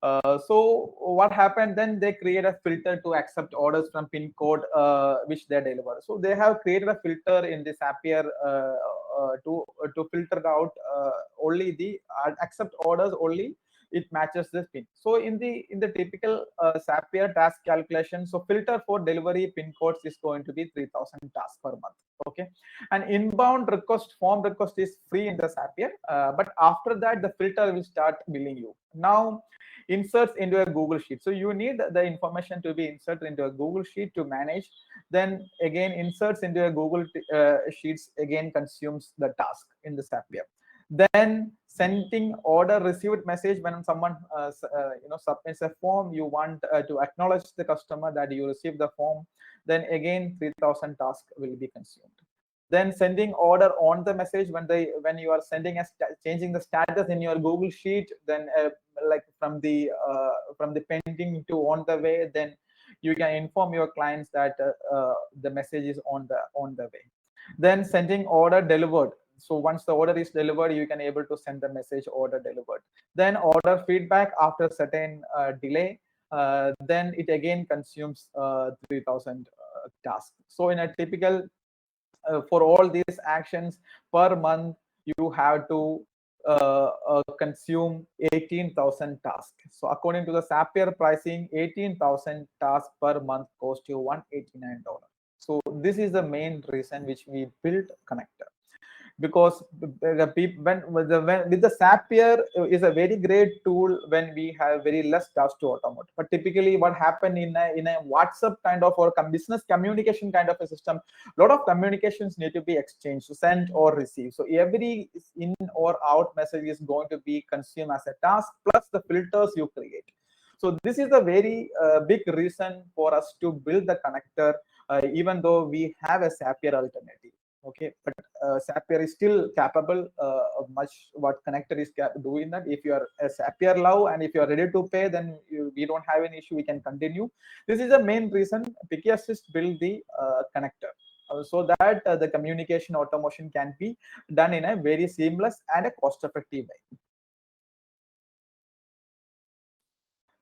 So what happened then? They create a filter to accept orders from pin code which they deliver. So they have created a filter in this Zapier to filter out only the accept orders only it matches this pin. So in the typical Zapier task calculation, so filter for delivery pin codes is going to be 3,000 tasks per month. Okay, and inbound request form request is free in the Zapier, but after that the filter will start billing you. Now inserts into a Google Sheet. So you need the information to be inserted into a Google Sheet to manage. Then again, inserts into a Google Sheets again consumes the task in the Zapier. Then sending order received message when someone submits a form, you want to acknowledge the customer that you received the form. Then again 3,000 tasks will be consumed. Then sending order on the message when you are sending changing the status in your Google Sheet, then like from the pending to on the way, then you can inform your clients that the message is on the way. Then sending order delivered. So once the order is delivered, you can able to send the message order delivered. Then order feedback after certain delay. Then it again consumes 3,000 tasks. So in a typical for all these actions per month, you have to consume 18,000 tasks. So according to the Zapier pricing, 18,000 tasks per month cost you $189. So this is the main reason which we built connector, because the people when with the Zapier is a very great tool when we have very less tasks to automate. But typically what happened in a WhatsApp kind of or business communication kind of a system, a lot of communications need to be exchanged, send or receive. So every in or out message is going to be consumed as a task plus the filters you create. So this is a very big reason for us to build the connector, even though we have a Zapier alternative. Okay, but Zapier is still capable of much what connector is doing. That if you are a Zapier love and if you are ready to pay, then we don't have any issue, we can continue. This is the main reason Picky Assist build the connector, so that the communication automation can be done in a very seamless and a cost effective way.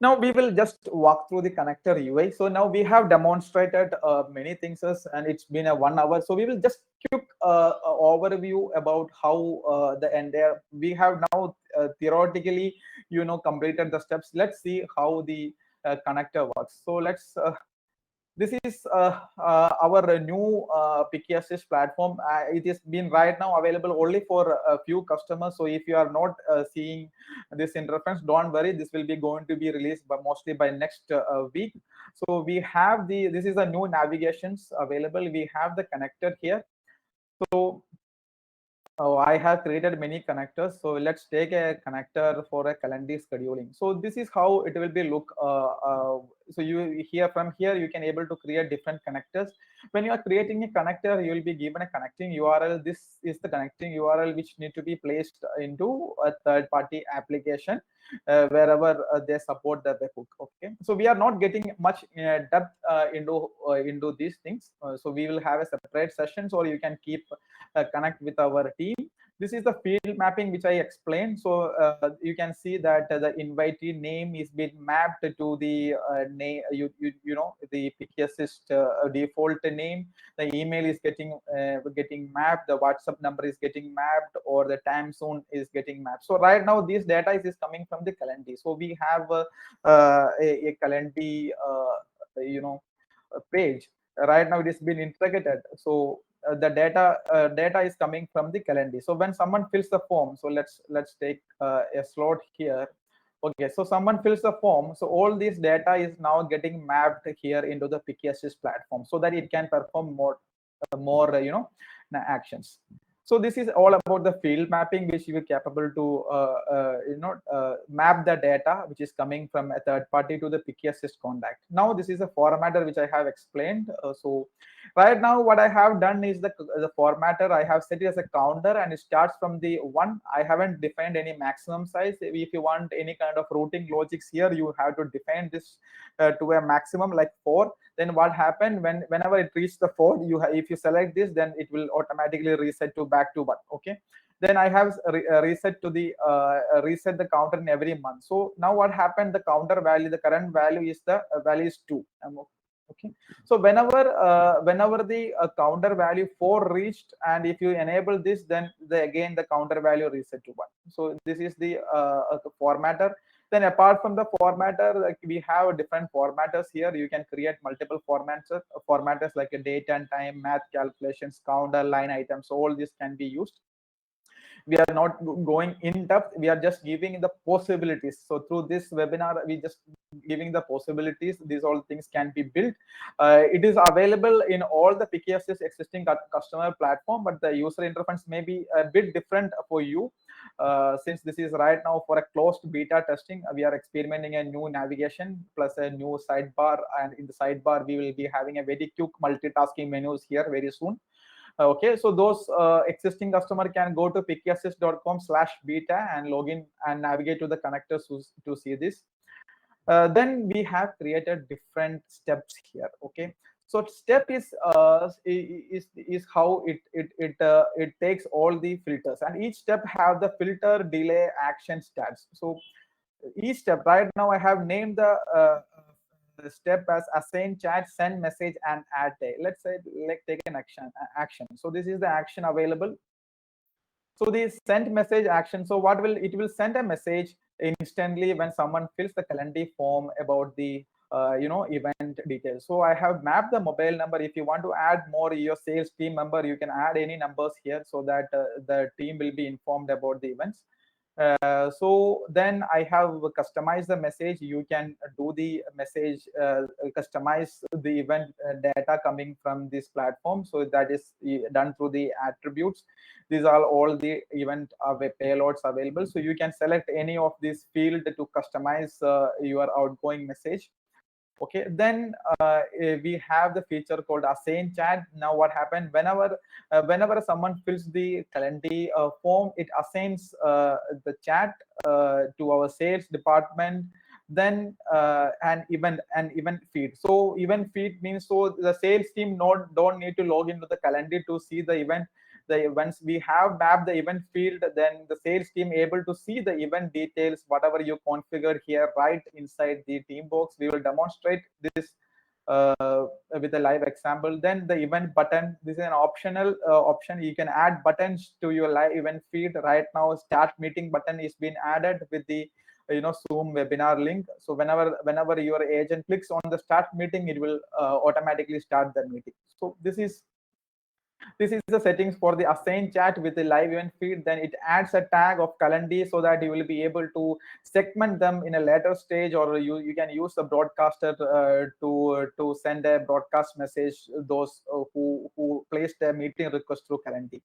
Now we will just walk through the connector UI. So now we have demonstrated many things, and it's been a 1 hour. So we will just quick overview about how the entire we have now theoretically completed the steps. Let's see how the connector works. So let's this is our new Picky Assist platform. It is been right now available only for a few customers. So if you are not seeing this in reference, don't worry. This will be going to be released, but mostly by next week. So we have this is a new navigations available. We have the connector here. So I have created many connectors. So let's take a connector for a calendar scheduling. So this is how it will be look. So you here from here you can able to create different connectors. When you are creating a connector, you will be given a connecting URL. This is the connecting URL which need to be placed into a third-party application wherever they support the webhook. Okay, so we are not getting much depth into these things. So we will have a separate sessions, or you can keep connect with our team. This is the field mapping which I explained. So you can see that the invitee name is being mapped to the name, the Picky Assist default name. The email is getting mapped. The WhatsApp number is getting mapped, or the time zone is getting mapped. So right now, this data is coming from the Calendly. So we have a Calendly, page. Right now, it is been integrated. So the data is coming from the Calendly. So when someone fills the form, so let's take a slot here. Okay, so someone fills the form, so all this data is now getting mapped here into the Picky Assist platform, so that it can perform more actions. So this is all about the field mapping, which you are capable to map the data which is coming from a third party to the Picky Assist contact. Now this is a formatter which I have explained. So right now what I have done is the formatter I have set it as a counter, and it starts from the 1. I haven't defined any maximum size. If you want any kind of routing logics here, you have to define this to a maximum like 4. Then what happened whenever it reaches the 4, if you select this, then it will automatically reset to back to 1. Okay, then I have reset to the reset the counter in every month. So now what happened, the counter value, the current value is the value is 2. Okay, so whenever the counter value 4 reached, and if you enable this, then again the counter value reset to 1. So this is the formatter. Then apart from the formatter, like we have different formatters here. You can create multiple formatters like a date and time, math calculations, counter, line items. All this can be used. We are not going in depth, we are just giving the possibilities. So through this webinar, we just giving the possibilities. These all things can be built. It is available in all the Picky Assist existing customer platform, but the user interface may be a bit different for you. Since this is right now for a closed beta testing, we are experimenting a new navigation plus a new sidebar, and in the sidebar we will be having a very quick multitasking menus here very soon. Okay, so those existing customer can go to pickyassist.com/beta and log in and navigate to the connectors to see this. Then we have created different steps here. Okay, so step is how it takes all the filters, and each step have the filter, delay, action, stats. So each step right now I have named the step as assign chat, send message, and add tag. Let's say like take an action. So this is the action available. So the send message action, so what will it will send a message instantly when someone fills the calendar form about the event details. So I have mapped the mobile number. If you want to add more your sales team member, you can add any numbers here so that the team will be informed about the events. So then I have customized the message. You can do the message, customize the event data coming from this platform. So that is done through the attributes. These are all the event payloads available. So you can select any of these field to customize your outgoing message. Okay, then we have the feature called assign chat. Now what happened, whenever someone fills the calendar form, it assigns the chat to our sales department, then an event feed. So event feed means, so the sales team don't need to log into the calendar to see the event. Once we have mapped the event field, then the sales team able to see the event details, whatever you configure here right inside the team box. We will demonstrate this with a live example. Then the event button, this is an optional option. You can add buttons to your live event feed. Right now start meeting button is being added with the Zoom webinar link. So whenever your agent clicks on the start meeting, it will automatically start the meeting. So this is the settings for the assign chat with the live event feed. Then it adds a tag of calendar so that you will be able to segment them in a later stage, or you can use the broadcaster to send a broadcast message those who placed a meeting request through calendar.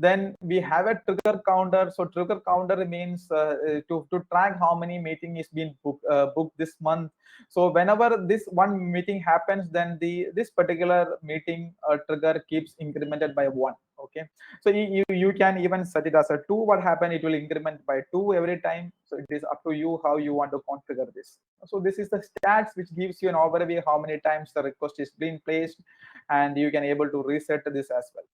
Then we have a trigger counter. So trigger counter means to track how many meeting is being booked this month. So whenever this one meeting happens, then this particular meeting trigger keeps incremented by 1. Okay, so you can even set it as a 2. What happen, it will increment by 2 every time. So it is up to you how you want to configure this. So this is the stats which gives you an overview how many times the request is being placed, and you can able to reset this as well.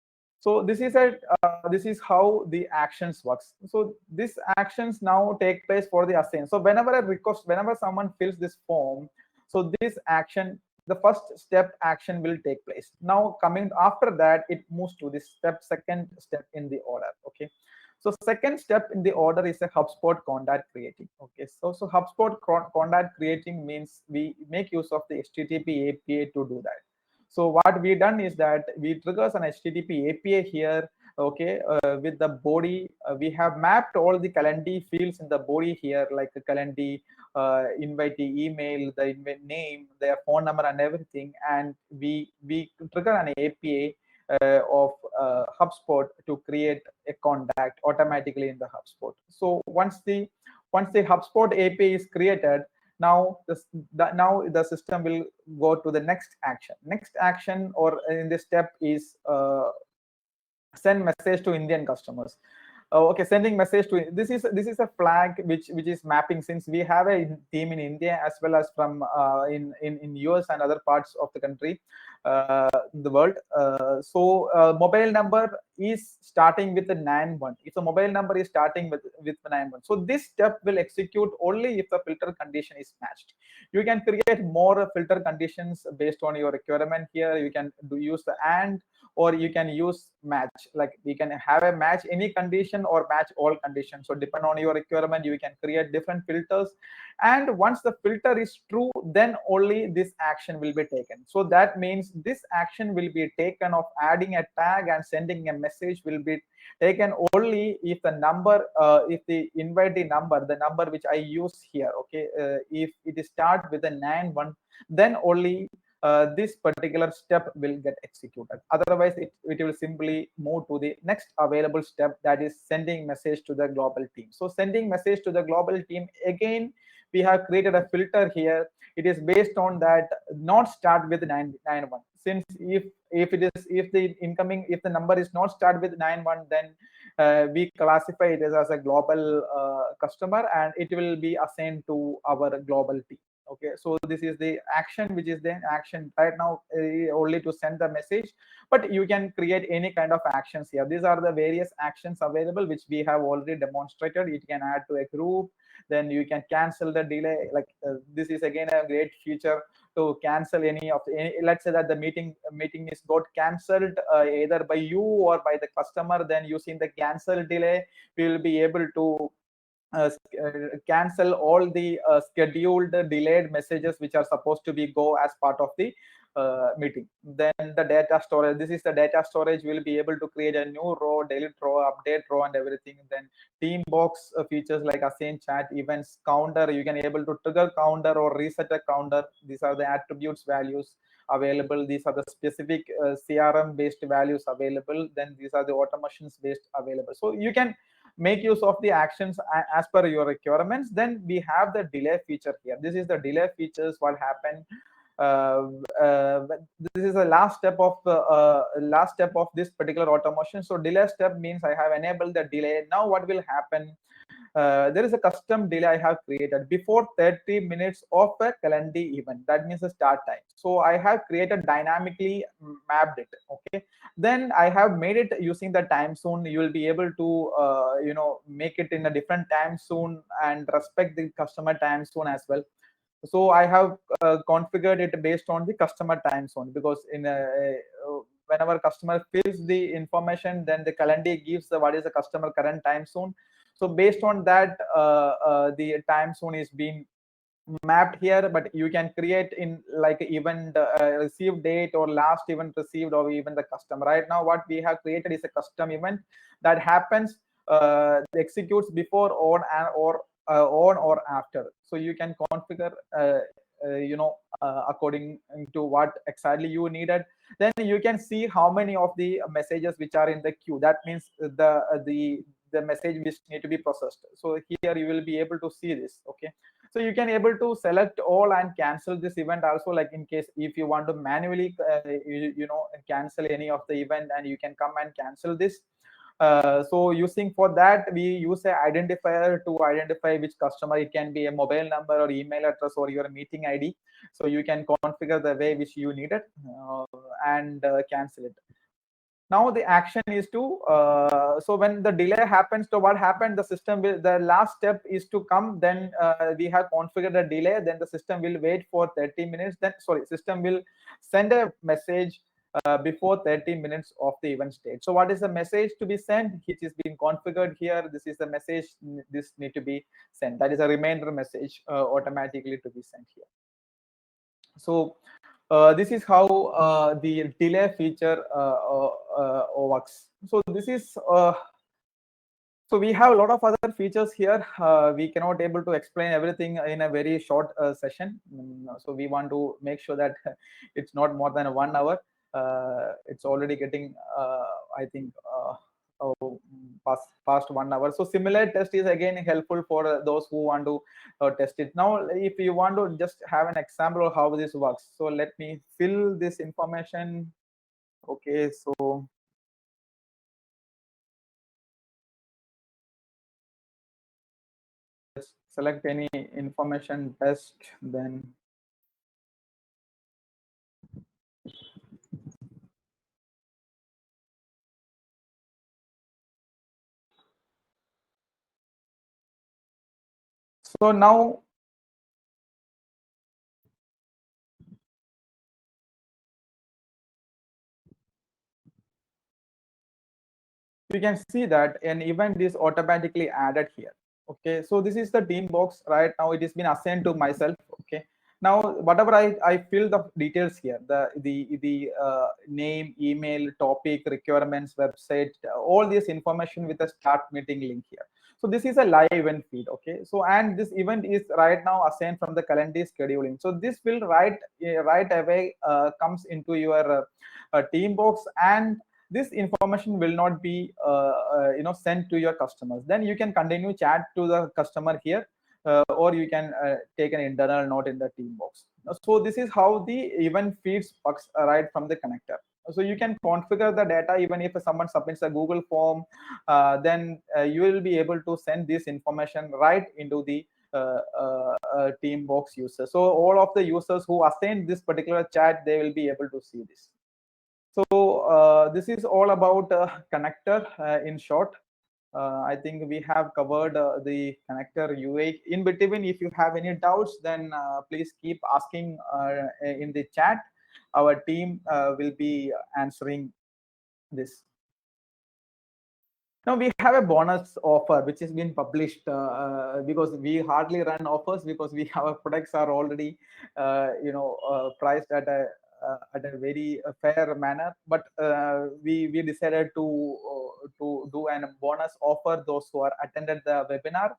So this is how the actions works. So these actions now take place for the assign. So whenever someone fills this form, so this action, the first step action will take place. Now coming after that, it moves to the second step in the order. Okay, so second step in the order is a HubSpot contact creating. Okay, so HubSpot contact creating means we make use of the HTTP API to do that. So what we done is that we triggers an HTTP API here. Okay, with the body, we have mapped all the calendar fields in the body here, like the calendar, invitee email, the name, their phone number, and everything. And we trigger an API of HubSpot to create a contact automatically in the HubSpot. So once the HubSpot API is created, now now the system will go to the next action. Next action or in this step is send message to Indian customers. Okay, sending message to this is a flag which is mapping, since we have a team in India as well as from in US and other parts of the country, the world. So mobile number is starting with the 91. If the mobile number is starting with 91, so this step will execute only if the filter condition is matched. You can create more filter conditions based on your requirement. Here you can use the and, or you can use match, like we can have a match any condition or match all conditions. So depend on your requirement, you can create different filters, and once the filter is true, then only this action will be taken. So that means this action will be taken of adding a tag and sending a message will be taken only if the number, if the invite the number which I use here, okay, if it is start with a 91, then only this particular step will get executed. Otherwise, it will simply move to the next available step, that is sending message to the global team. So sending message to the global team, again, we have created a filter here. It is based on that not start with 991. Since if the number is not start with 91, then we classify it as a global customer, and it will be assigned to our global team. Okay, so this is the action which is the action right now, only to send the message, but you can create any kind of actions here. These are the various actions available which we have already demonstrated. It can add to a group, then you can cancel the delay, like this is again a great feature to cancel any of let's say that the meeting is got cancelled either by you or by the customer, then using the cancel delay we will be able to cancel all the scheduled delayed messages which are supposed to be go as part of the meeting. Then the data storage, this is the data storage. We'll be able to create a new row, delete row, update row, and everything. Then team box features like assign chat events, counter, you can able to trigger counter or reset a counter. These are the attributes values available. These are the specific CRM based values available. Then these are the automations based available. So you can make use of the actions as per your requirements. Then we have the delay feature here. This is the delay features. What happened, this is the last step of this particular automation. So delay step means I have enabled the delay. Now what will happen, there is a custom delay I have created before 30 minutes of a calendar event. That means the start time. So I have created dynamically mapped it. Okay, then I have made it using the time zone. You will be able to make it in a different time zone and respect the customer time zone as well. So I have configured it based on the customer time zone, because whenever customer fills the information, then the calendar gives what is the customer current time zone. So based on that, the time zone is being mapped here, but you can create in like event received date or last event received, or even the customer. Right now what we have created is a custom event that happens, executes before, on or after. So you can configure according to what exactly you needed. Then you can see how many of the messages which are in the queue. That means the message which need to be processed. So here you will be able to see this. Okay, so you can able to select all and cancel this event also, like in case if you want to manually cancel any of the event, and you can come and cancel this. So using for that, we use a identifier to identify which customer. It can be a mobile number or email address or your meeting ID. So you can configure the way which you need it, and cancel it. Now the action is to so when the delay happens, so what happened, the system will, the last step is to come. Then we have configured the delay. Then the system will wait for 30 minutes. Then system will send a message before 30 minutes of the event state. So what is the message to be sent, which is being configured here? This is the message this need to be sent. That is a reminder message automatically to be sent here. So this is how the delay feature works. So this is so we have a lot of other features here. We cannot able to explain everything in a very short session. So we want to make sure that it's not more than 1 hour. It's already getting, I think, past 1 hour. So similar test is again helpful for those who want to test it. Now, if you want to just have an example of how this works, so let me fill this information. Okay, so select any information test, then so now you can see that an event is automatically added here. Okay, so this is the team box. Right now it has been assigned to myself. Okay, now whatever I fill the details here, the name, email, topic, requirements, website, all this information with a start meeting link here. So this is a live event feed. Okay, so and this event is right now assigned from the calendar scheduling. So this will right away comes into your team box, and this information will not be sent to your customers. Then you can continue chat to the customer here, or you can take an internal note in the team box. So this is how the event feeds works right from the connector. So you can configure the data. Even if someone submits a Google form, then you will be able to send this information right into the team box user. So all of the users who assign this particular chat, they will be able to see this. So this is all about connector in short. I think we have covered the connector UI. In between, if you have any doubts, then please keep asking in the chat. Our team will be answering this. Now we have a bonus offer which has been published because we hardly run offers because our products are already priced at a very fair manner. But we decided to do a bonus offer those who are attended the webinar.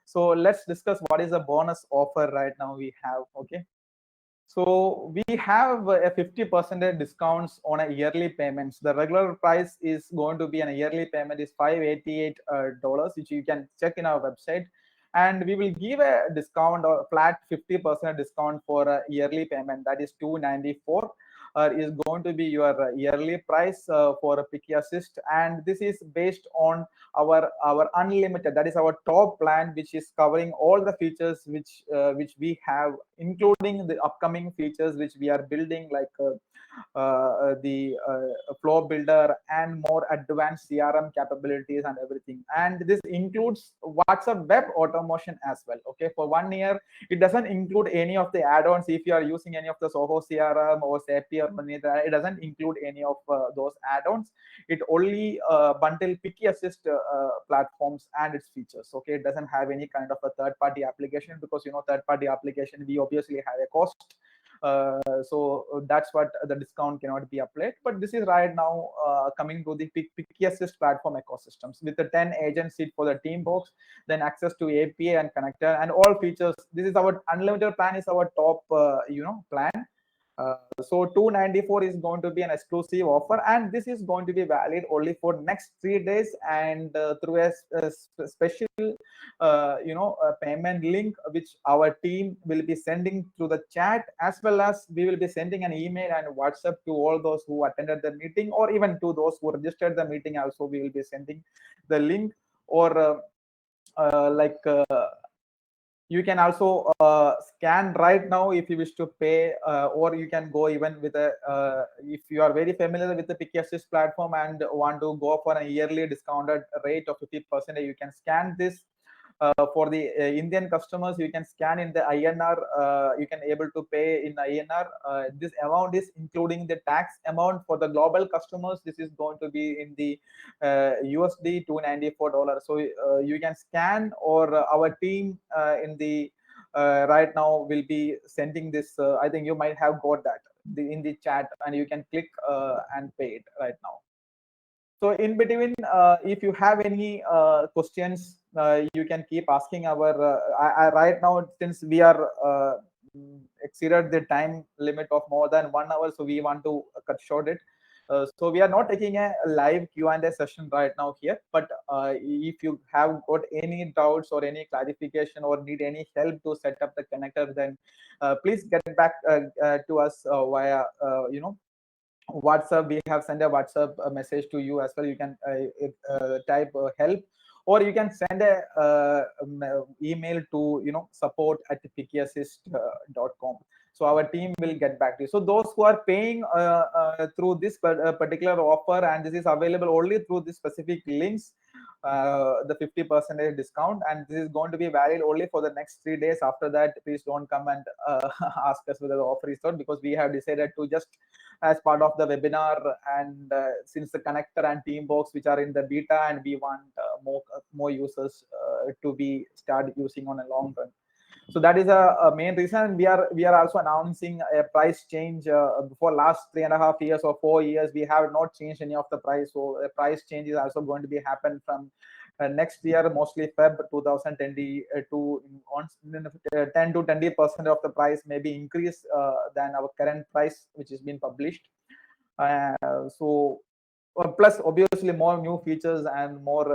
So let's discuss what is the bonus offer right now we have. Okay. So we have a 50% discounts on a yearly payments. The regular price is going to be an yearly payment is $588, which you can check in our website. And we will give a discount or flat 50% discount for a yearly payment. That is $294 is going to be your yearly price for a Picky Assist. And this is based on our unlimited, that is our top plan, which is covering all the features which we have, including the upcoming features which we are building, like the flow builder and more advanced CRM capabilities and everything. And this includes WhatsApp web automation as well. Okay, for 1 year it doesn't include any of the add-ons. If you are using any of the Soho CRM or Zapier, it doesn't include any of those add-ons. It only bundle Picky Assist platforms and its features. Okay, it doesn't have any kind of a third-party application, because third-party application, we obviously have a cost. So that's what the discount cannot be applied. But this is right now coming to the Picky Assist platform ecosystems with the 10 agent seat for the team box, then access to API and connector and all features. This is our unlimited plan, is our top plan. So 294 is going to be an exclusive offer, and this is going to be valid only for next 3 days, and through a special payment link which our team will be sending through the chat, as well as we will be sending an email and WhatsApp to all those who attended the meeting, or even to those who registered the meeting. Also, we will be sending the link, or you can also scan right now if you wish to pay, or you can go even with a if you are very familiar with the Picky Assist platform and want to go for a yearly discounted rate of 50%, you can scan this. For the Indian customers, you can scan in the INR. You can able to pay in INR. This amount is including the tax amount. For the global customers, this is going to be in the USD $294. So you can scan, or our team in the right now will be sending this. I think you might have got that in the chat, and you can click and pay it right now. So in between, if you have any questions, you can keep asking our right now, since we are exceeded the time limit of more than 1 hour, so we want to cut short it. So we are not taking a live Q&A session right now here, but if you have got any doubts or any clarification or need any help to set up the connector, then please get back to us via WhatsApp. We have sent a WhatsApp message to you as well. You can type help, or you can send a email to support@pickassist.com. So our team will get back to you. So those who are paying through this particular offer, and this is available only through this specific links, the 50% discount, and this is going to be valid only for the next 3 days. After that, please don't come and ask us whether the offer is on, because we have decided to just, as part of the webinar, and since the connector and Teambox which are in the beta, and we want more users to be start using on a long run. So that is a main reason. We are also announcing a price change. For last 3.5 years or 4 years, we have not changed any of the price. So a price change is also going to be happen from next year, mostly Feb 2022. 10 to 20% of the price may be increased than our current price, which has been published. So plus obviously more new features and more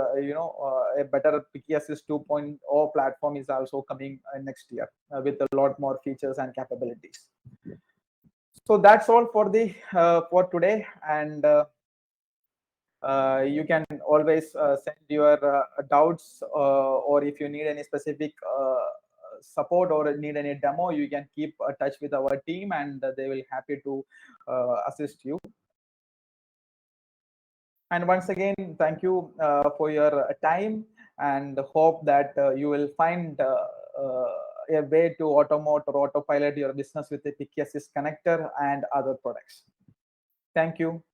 a better Picky Assist 2.0 platform is also coming next year with a lot more features and capabilities. So that's all for the for today, and you can always send your doubts, or if you need any specific support or need any demo, you can keep touch with our team, and they will happy to assist you. And once again, thank you for your time, and hope that you will find a way to automate or autopilot your business with the Picky Assist connector and other products. Thank you.